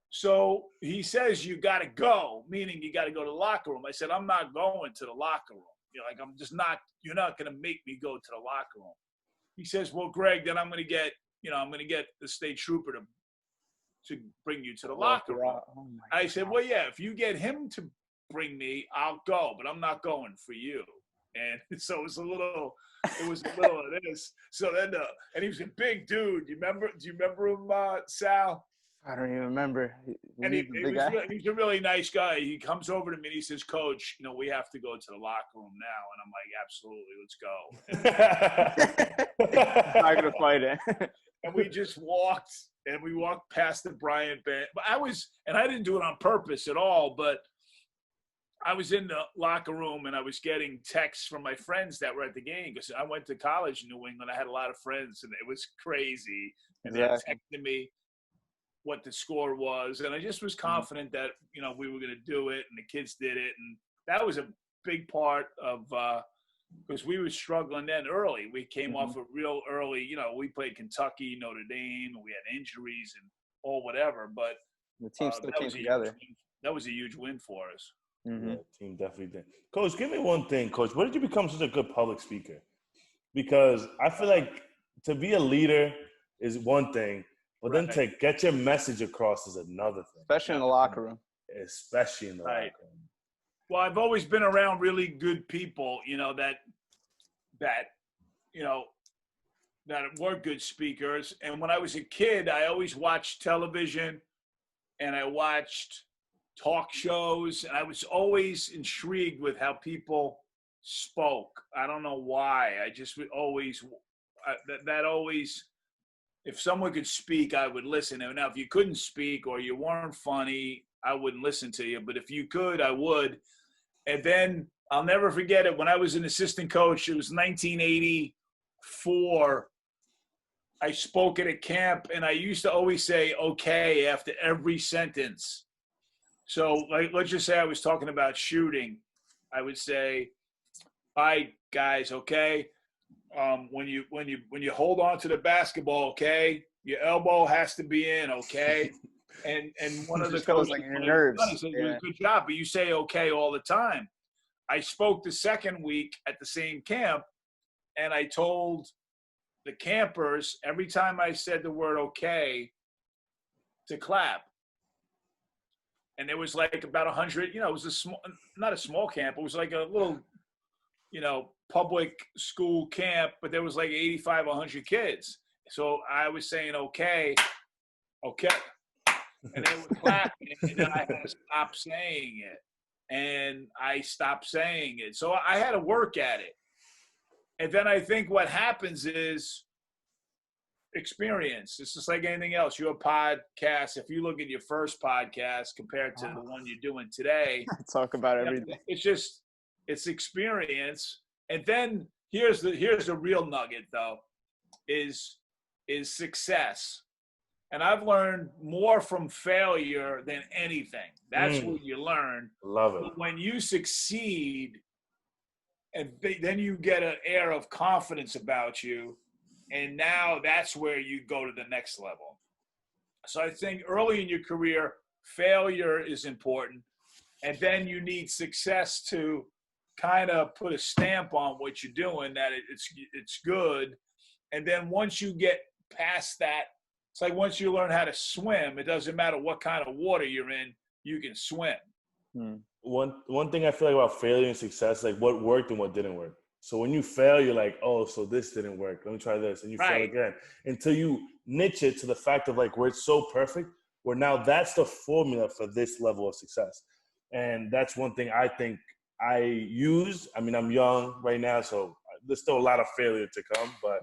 So he says, "You got to go," meaning you got to go to the locker room. I said, "I'm not going to the locker room. I'm just not. You're not going to make me go to the locker room." He says, "Well, Greg, then I'm going to get the state trooper to bring you to the locker room." Oh I said, "Well, yeah, if you get him to bring me, I'll go, but I'm not going for you." And so it was a little of this. So then, and he was a big dude. Do you remember him, Sal? I don't even remember. And he was a really nice guy. He comes over to me and he says, "Coach, we have to go to the locker room now." And I'm like, "Absolutely, let's go." I'm not gonna fight it. And we just walked, and we walked past the Bryant band. But I didn't do it on purpose at all, but I was in the locker room and I was getting texts from my friends that were at the game, because I went to college in New England. I had a lot of friends, and it was crazy. And they texted me what the score was, and I just was confident that we were going to do it, and the kids did it, and that was a big part of because we were struggling then early. We came off a real early, we played Kentucky, Notre Dame, and we had injuries and all whatever, but the team still came together. That was a huge win for us. Yeah, the team definitely did. Coach, give me one thing, Coach. Where did you become such a good public speaker? Because I feel like to be a leader is one thing, but then to get your message across is another thing. Especially in the locker room. Especially in the locker room. Well, I've always been around really good people, that were good speakers. And when I was a kid, I always watched television and I watched talk shows. And I was always intrigued with how people spoke. I don't know why. I just would always, if someone could speak, I would listen. And now, if you couldn't speak or you weren't funny, I wouldn't listen to you. But if you could, I would. And then I'll never forget it. When I was an assistant coach, it was 1984. I spoke at a camp, and I used to always say "okay" after every sentence. So, let's just say I was talking about shooting. I would say, "All right, guys, okay. When you hold on to the basketball, okay, your elbow has to be in, okay." And one of the coaches, like your nerves. Said, "Good job, but you say okay all the time." I spoke the second week at the same camp, and I told the campers every time I said the word okay to clap. And there was like about 100. It was not a small camp. It was like a little, public school camp, but there was like 85, 100 kids. So I was saying okay. And they would clap, and then I had to stop saying it. And I stopped saying it. So I had to work at it. And then I think what happens is experience. It's just like anything else. Your podcast, if you look at your first podcast compared to the one you're doing today. Talk about everything. It's experience. And then here's the real nugget, though, is success. And I've learned more from failure than anything. That's what you learn. Love it. But when you succeed, and then you get an air of confidence about you, and now that's where you go to the next level. So I think early in your career, failure is important, and then you need success to kind of put a stamp on what you're doing, that it's good. And then once you get past that, it's like once you learn how to swim, it doesn't matter what kind of water you're in, you can swim. One thing I feel like about failure and success, like what worked and what didn't work. So when you fail, you're like, oh, so this didn't work. Let me try this. And you fail again until you niche it to the fact of like where it's so perfect, where now that's the formula for this level of success. And that's one thing I think I use. I mean, I'm young right now, so there's still a lot of failure to come. But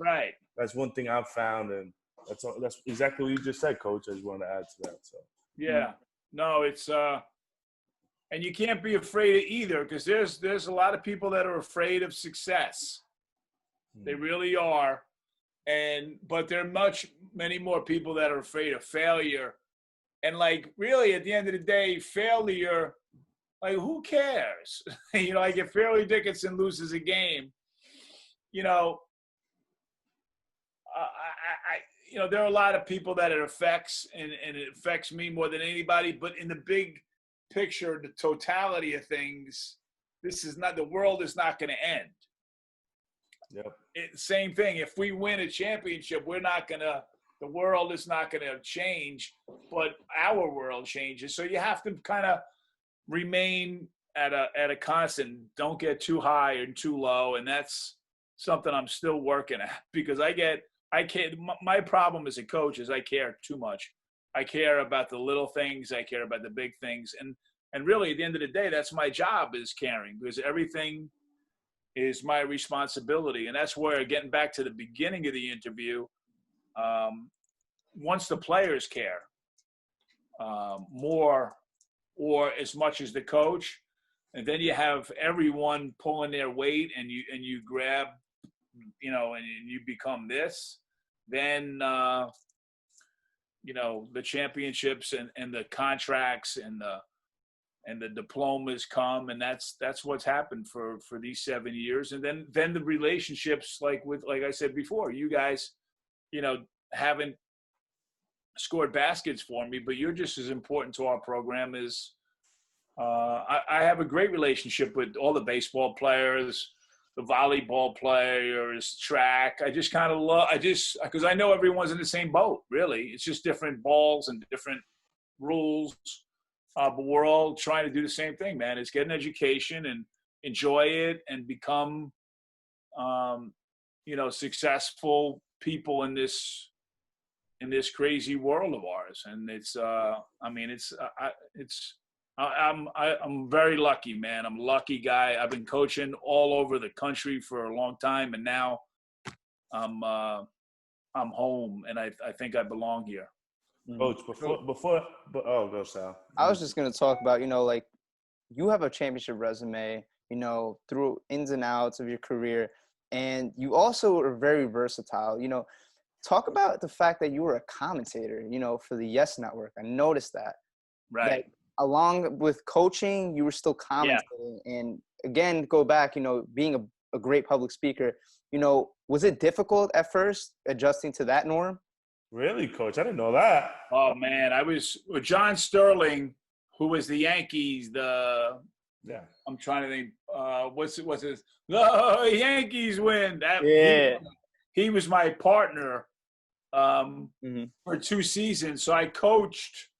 that's one thing I've found, and that's exactly what you just said, Coach. I just wanted to add to that. So no, it's And you can't be afraid of either, because there's a lot of people that are afraid of success. They really are. But there are many more people that are afraid of failure. And like, really, at the end of the day, failure, like, who cares? Like if Fairleigh Dickinson loses a game, there are a lot of people that it affects, and it affects me more than anybody. But in the big picture, the totality of things, the world is not going to end. Yep. Same thing. If we win a championship, the world is not going to change, but our world changes. So you have to kind of remain at a constant. Don't get too high and too low. And that's something I'm still working at, because my problem as a coach is I care too much. I care about the little things. I care about the big things. And really, at the end of the day, that's my job, is caring, because everything is my responsibility. And that's where, getting back to the beginning of the interview, once the players care more or as much as the coach, and then you have everyone pulling their weight, and you grab, and you become this, then the championships and the contracts and the diplomas come, and that's what's happened for these 7 years. And then the relationships, like I said before, you guys, haven't scored baskets for me, but you're just as important to our program as I have a great relationship with all the baseball players, the volleyball players, track. I just kind of because I know everyone's in the same boat, really. It's just different balls and different rules. But we're all trying to do the same thing, man. It's get an education and enjoy it and become, successful people in this crazy world of ours. And I'm very lucky, man. I'm a lucky guy. I've been coaching all over the country for a long time, and now I'm home, and I think I belong here. Coach, go Sal. I was just going to talk about, like, you have a championship resume, through ins and outs of your career, and you also are very versatile. Talk about the fact that you were a commentator, for the Yes Network. I noticed that. Right. That along with coaching, you were still commentating. Yeah. And again, go back, being a great public speaker, was it difficult at first adjusting to that norm? Really, Coach? I didn't know that. Oh, man. I was with John Sterling, who was the Yankees, I'm trying to think, what's his, the Yankees win. He was my partner for 2 seasons. So I coached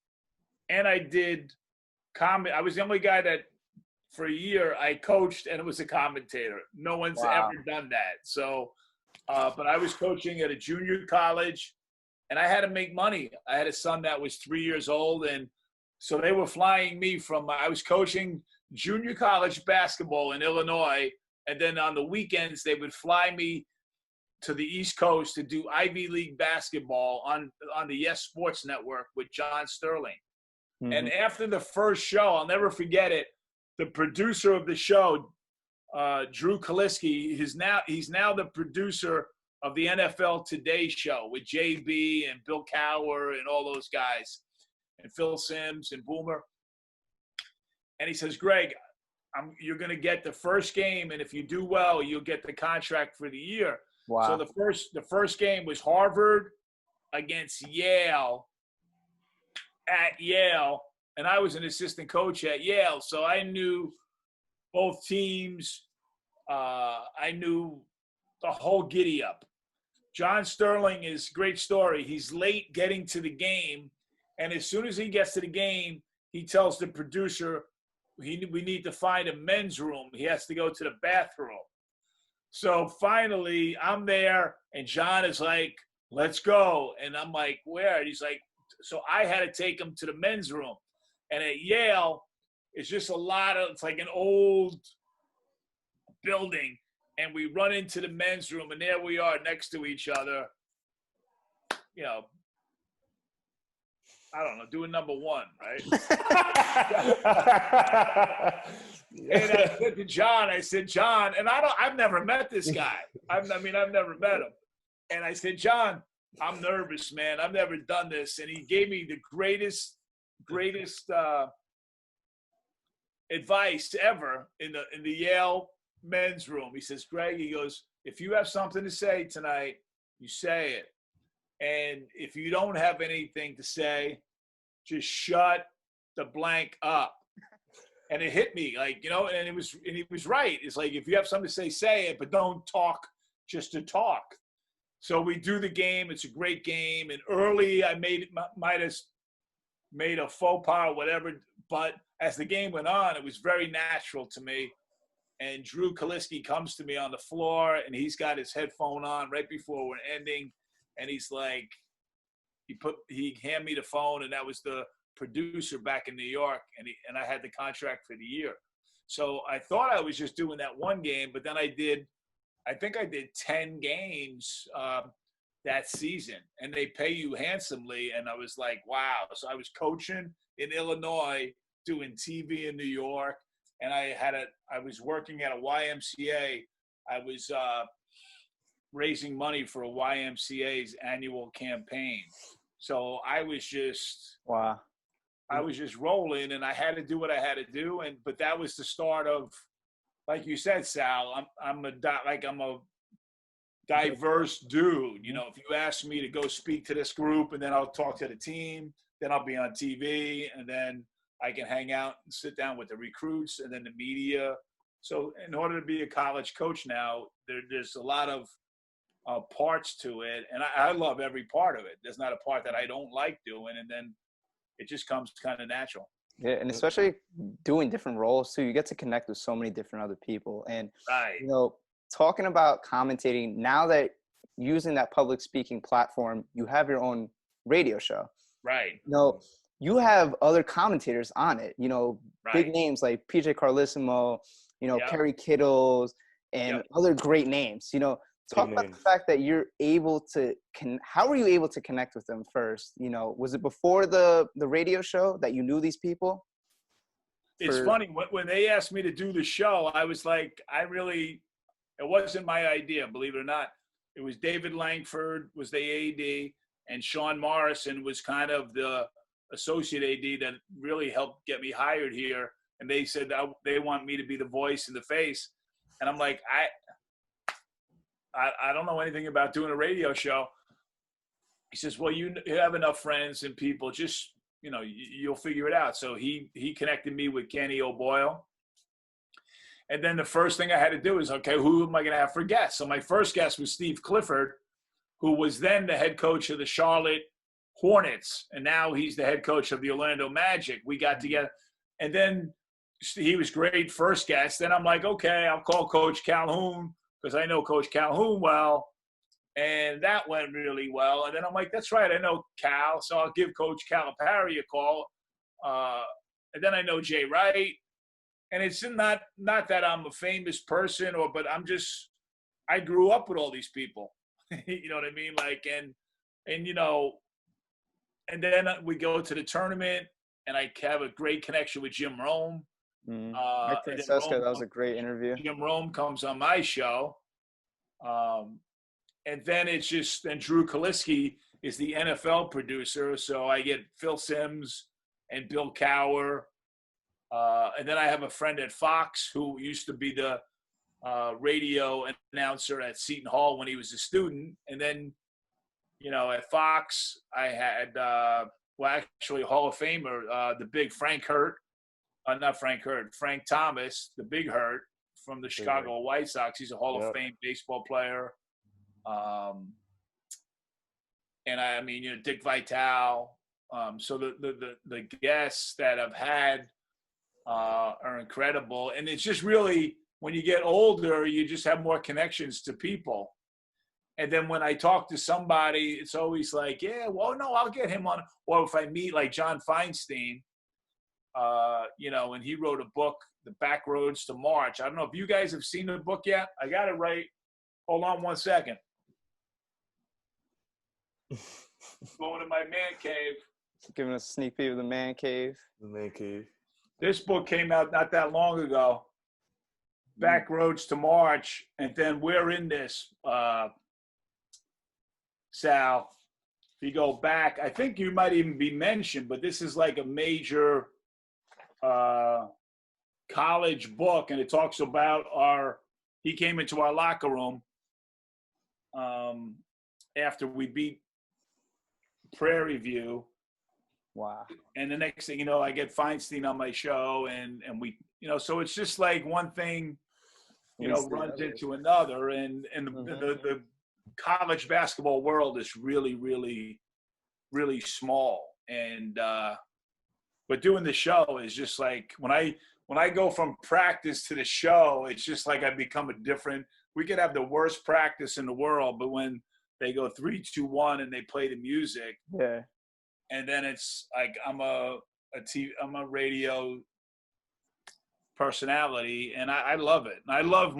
and I did comment. I was the only guy that for a year I coached and it was a commentator. No one's ever done that. So, but I was coaching at a junior college, and I had to make money. I had a son that was 3 years old, and so they were flying me I was coaching junior college basketball in Illinois, and then on the weekends they would fly me to the East Coast to do Ivy League basketball on the Yes Sports Network with John Sterling. Mm-hmm. And after the first show, I'll never forget it, the producer of the show, Drew Kaliski, he's now the producer of the NFL Today show with JB and Bill Cowher and all those guys, and Phil Simms and Boomer. And he says, Greg, you're going to get the first game, and if you do well, you'll get the contract for the year. Wow. So the first game was Harvard against Yale at Yale, and I was an assistant coach at Yale, so I knew both teams. I knew the whole giddy up. John Sterling is a great story. He's late getting to the game, and as soon as he gets to the game, he tells the producer, we need to find a men's room. He has to go to the bathroom. So finally, I'm there, and John is like, let's go. And I'm like, where? And he's like, so I had to take him to the men's room. And at Yale, it's just it's like an old building. And we run into the men's room, and there we are next to each other, I don't know, doing number one, right? Yeah. And I said to John, John, and I've never met this guy. I've never met him. And I said, John, I'm nervous, man. I've never done this. And he gave me the greatest advice ever in the Yale men's room. He says, Greg, he goes, if you have something to say tonight, you say it. And if you don't have anything to say, just shut the blank up. And it hit me, like, you know, and he was right. It's like, if you have something to say, say it, but don't talk just to talk. So we do the game. It's a great game. And early I might have made a faux pas or whatever. But as the game went on, it was very natural to me. And Drew Kaliski comes to me on the floor, and he's got his headphone on right before we're ending. And he's like, he handed me the phone, and that was the producer back in New York, and I had the contract for the year. So I thought I was just doing that one game, but then I think I did 10 games that season, and they pay you handsomely. And I was like, wow. So I was coaching in Illinois, doing TV in New York, and I was working at a YMCA. I was raising money for a YMCA's annual campaign. So I was just rolling, and I had to do what I had to do. But that was the start of, like you said, Sal, I'm a diverse dude. You know, if you ask me to go speak to this group, and then I'll talk to the team, then I'll be on TV, and then I can hang out and sit down with the recruits and then the media. So in order to be a college coach now, there's a lot of parts to it, and I love every part of it. There's not a part that I don't like doing, and then it just comes kind of natural. Yeah, and especially doing different roles too, you get to connect with so many different other people. And Right. you know, talking about commentating, now that using that public speaking platform, you have your own radio show. Right. You know, you have other commentators on it, you know, big names like PJ Carlissimo, you know, Yep. Kerry Kittles, and Yep. other great names. You know, talk about the fact that you're able to how were you able to connect with them first? You know, was it before the radio show that you knew these people? It's funny, when they asked me to do the show, I was like, it wasn't my idea, believe it or not. It was David Langford was the AD, and Sean Morrison was kind of the associate AD that really helped get me hired here. And they said they want me to be the voice and the face. And I'm like, I don't know anything about doing a radio show. He says, well, you have enough friends and people, just, you know, you'll figure it out. So he connected me with Kenny O'Boyle. And then the first thing I had to do is, okay, who am I going to have for guests? So my first guest was Steve Clifford, who was then the head coach of the Charlotte Hornets. And now he's the head coach of the Orlando Magic. We got together. And then he was great first guest. Then I'm like, okay, I'll call Coach Calhoun because I know Coach Calhoun well. And that went really well. And then I'm like, that's right, I know Cal. So I'll give Coach Calipari a call. And then I know Jay Wright. And it's not that I'm a famous person but I grew up with all these people. You know what I mean? Like, and you know, and then we go to the tournament and I have a great connection with Jim Rome. Mike Francesca, that was a great interview. Jim Rome comes on my show. And then then Drew Kaliski is the NFL producer. So I get Phil Simms and Bill Cowher. And then I have a friend at Fox who used to be the radio announcer at Seton Hall when he was a student. And then, you know, at Fox, I had, actually Hall of Famer, the big Frank Thomas, the big Hurt from the Chicago White Sox. He's a Hall of Fame baseball player. And I mean, you know, Dick Vitale. So the guests that I've had are incredible. And it's just really, when you get older, you just have more connections to people. And then when I talk to somebody, it's always like, yeah, well, no, I'll get him on. Or if I meet like John Feinstein, you know, and he wrote a book, The Back Roads to March. I don't know if you guys have seen the book yet. I got it right. Hold on one second. Going to my man cave. Giving us a sneak peek of the man cave. The man cave. This book came out not that long ago. Back Roads to March, and then we're in this, Sal. If you go back, I think you might even be mentioned, but this is like a major college book, and it talks about he came into our locker room after we beat Prairie View. Wow. And the next thing you know, I get Feinstein on my show, and we, so it's just like one thing, runs into another, and the college basketball world is really, really, really small. And but doing the show is just like when I go from practice to the show, it's just like I become a different. We could have the worst practice in the world, but when they go 3, 2, 1 and they play the music, yeah, and then it's like I'm a radio personality, and I love it. And I love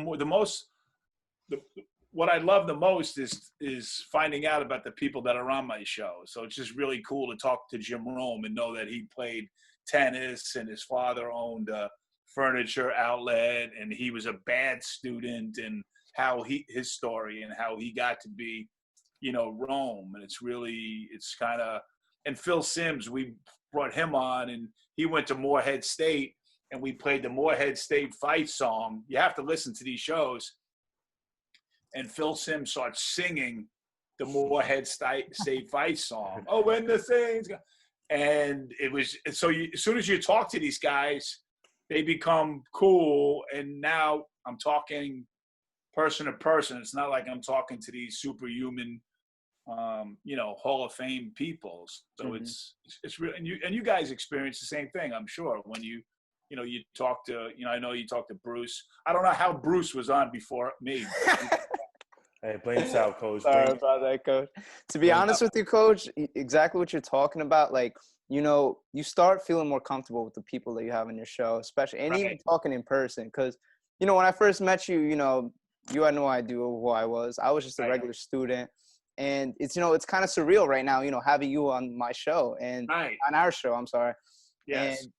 what I love the most is finding out about the people that are on my show. So it's just really cool to talk to Jim Rome and know that he played tennis and his father owned a furniture outlet and he was a bad student, and how his story and how he got to be, Rome. And it's kind of, and Phil Simms, we brought him on, and he went to Morehead State, and we played the Morehead State fight song. You have to listen to these shows. And Phil Simms starts singing the Morehead State fight song. Oh, when the Saints go. And it was, so as soon as you talk to these guys, they become cool. And now I'm talking person to person. It's not like I'm talking to these superhuman, Hall of Fame people. So it's really, and you guys experience the same thing, I'm sure, when you talk to, I know you talked to Bruce. I don't know how Bruce was on before me. Hey, blame Sal, Coach. Sorry about that, Coach. To be honest with you, Coach, exactly what you're talking about, like, you start feeling more comfortable with the people that you have in your show, especially, and even talking in person. Because, when I first met you, you had no idea who I was. I was just a regular student. And it's, it's kind of surreal right now, having you on my show and on our show, I'm sorry. Yes. And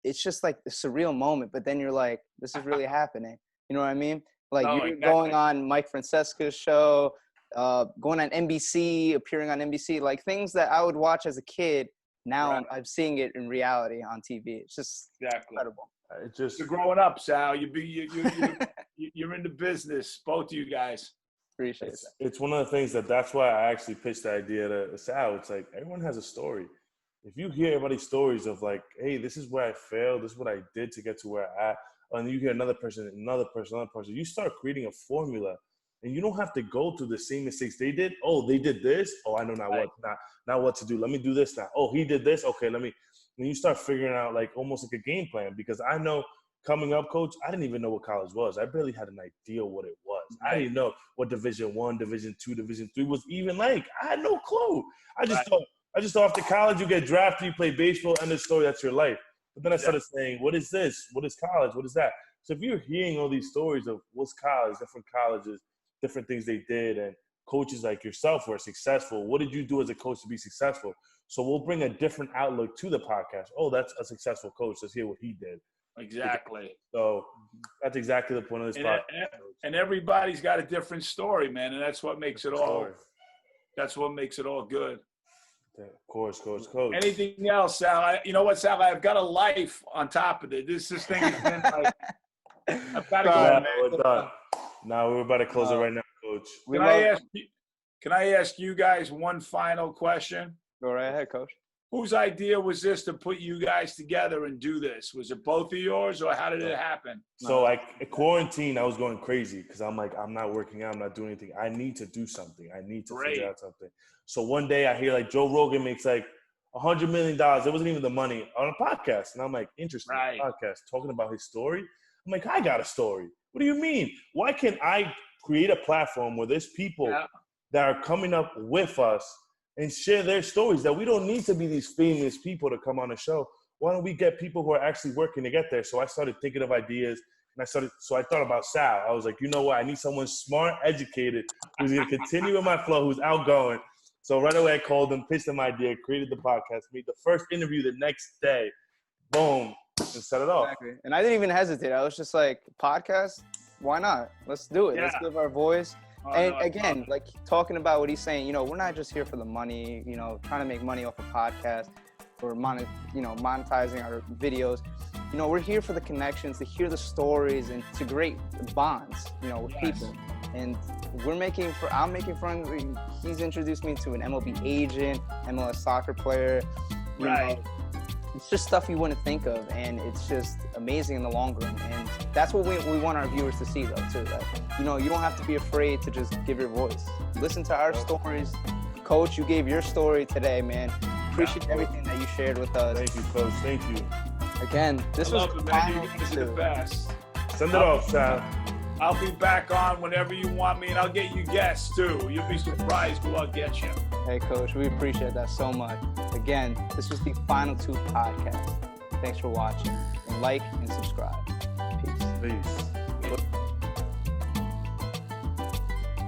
it's just like a surreal moment, but then you're like, this is really happening. You know what I mean? Like you're going on Mike Francesca's show, going on NBC, appearing on NBC, like things that I would watch as a kid. Now I'm seeing it in reality on TV. It's just incredible. You're growing up, Sal. You're in the business, both of you guys. Appreciate that. It's one of the things that's why I actually pitched the idea to Sal. It's like everyone has a story. If you hear everybody's stories of like, hey, this is where I failed, this is what I did to get to where I'm at, and you hear another person, you start creating a formula, and you don't have to go through the same mistakes they did. Oh, they did this. Oh, I know now what to do. Let me do this now. Oh, he did this. Okay, and you start figuring out like almost like a game plan, because I know coming up, Coach, I didn't even know what college was. I barely had an idea what it was. I didn't know what Division I, Division II, Division III was even like. I had no clue. I just thought after college you get drafted, you play baseball, end of story, that's your life. But then I started saying, what is this? What is college? What is that? So if you're hearing all these stories of what's college, different colleges, different things they did, and coaches like yourself were successful, what did you do as a coach to be successful? So we'll bring a different outlook to the podcast. Oh, that's a successful coach. Let's hear what he did. Exactly. So that's exactly the point of this podcast. And everybody's got a different story, man, and that's what makes it all. That's what makes it all good. Of course, Coach. Anything else, Sal? You know what, Sal? I've got a life on top of it. This thing has been like. I've got to go. We're done. Now we're about to close it right now, Coach. Can I ask you guys one final question? Go right ahead, Coach. Whose idea was this to put you guys together and do this? Was it both of yours, or how did it happen? So, like, quarantine, I was going crazy because I'm like, I'm not working out. I'm not doing anything. I need to do something. I need to figure out something. So one day I hear, like, Joe Rogan makes, like, $100 million. It wasn't even the money on a podcast. And I'm like, interesting. Podcast, talking about his story. I'm like, I got a story. What do you mean? Why can't I create a platform where there's people that are coming up with us and share their stories, that we don't need to be these famous people to come on the show? Why don't we get people who are actually working to get there? So I started thinking of ideas, and I thought about Sal. I was like, you know what? I need someone smart, educated, who's going to continue in my flow, who's outgoing. So right away I called him, pitched him my idea, created the podcast, made the first interview the next day. Boom, and set it off. Exactly. And I didn't even hesitate. I was just like, podcast? Why not? Let's do it. Yeah. Let's give our voice. Oh, And no, again, like talking about what he's saying, you know, we're not just here for the money, you know, trying to make money off a podcast or monetizing our videos. You know, we're here for the connections, to hear the stories, and to create bonds, you know, with people. And I'm making friends. He's introduced me to an MLB agent, MLS soccer player. You know, it's just stuff you wouldn't think of, and it's just amazing in the long run. And that's what we want our viewers to see, though, too. That, you know, you don't have to be afraid to just give your voice. Listen to our stories. Coach, you gave your story today, man. Appreciate everything that you shared with us. Thank you, Coach. Thank you. Again, this was the final You guys are the best. Send it off, Sal. I'll be back on whenever you want me, and I'll get you guests too. You'll be surprised who I'll get you. Hey, Coach, we appreciate that so much. Again, this was the Final Two podcast. Thanks for watching, and like and subscribe. Peace. Peace.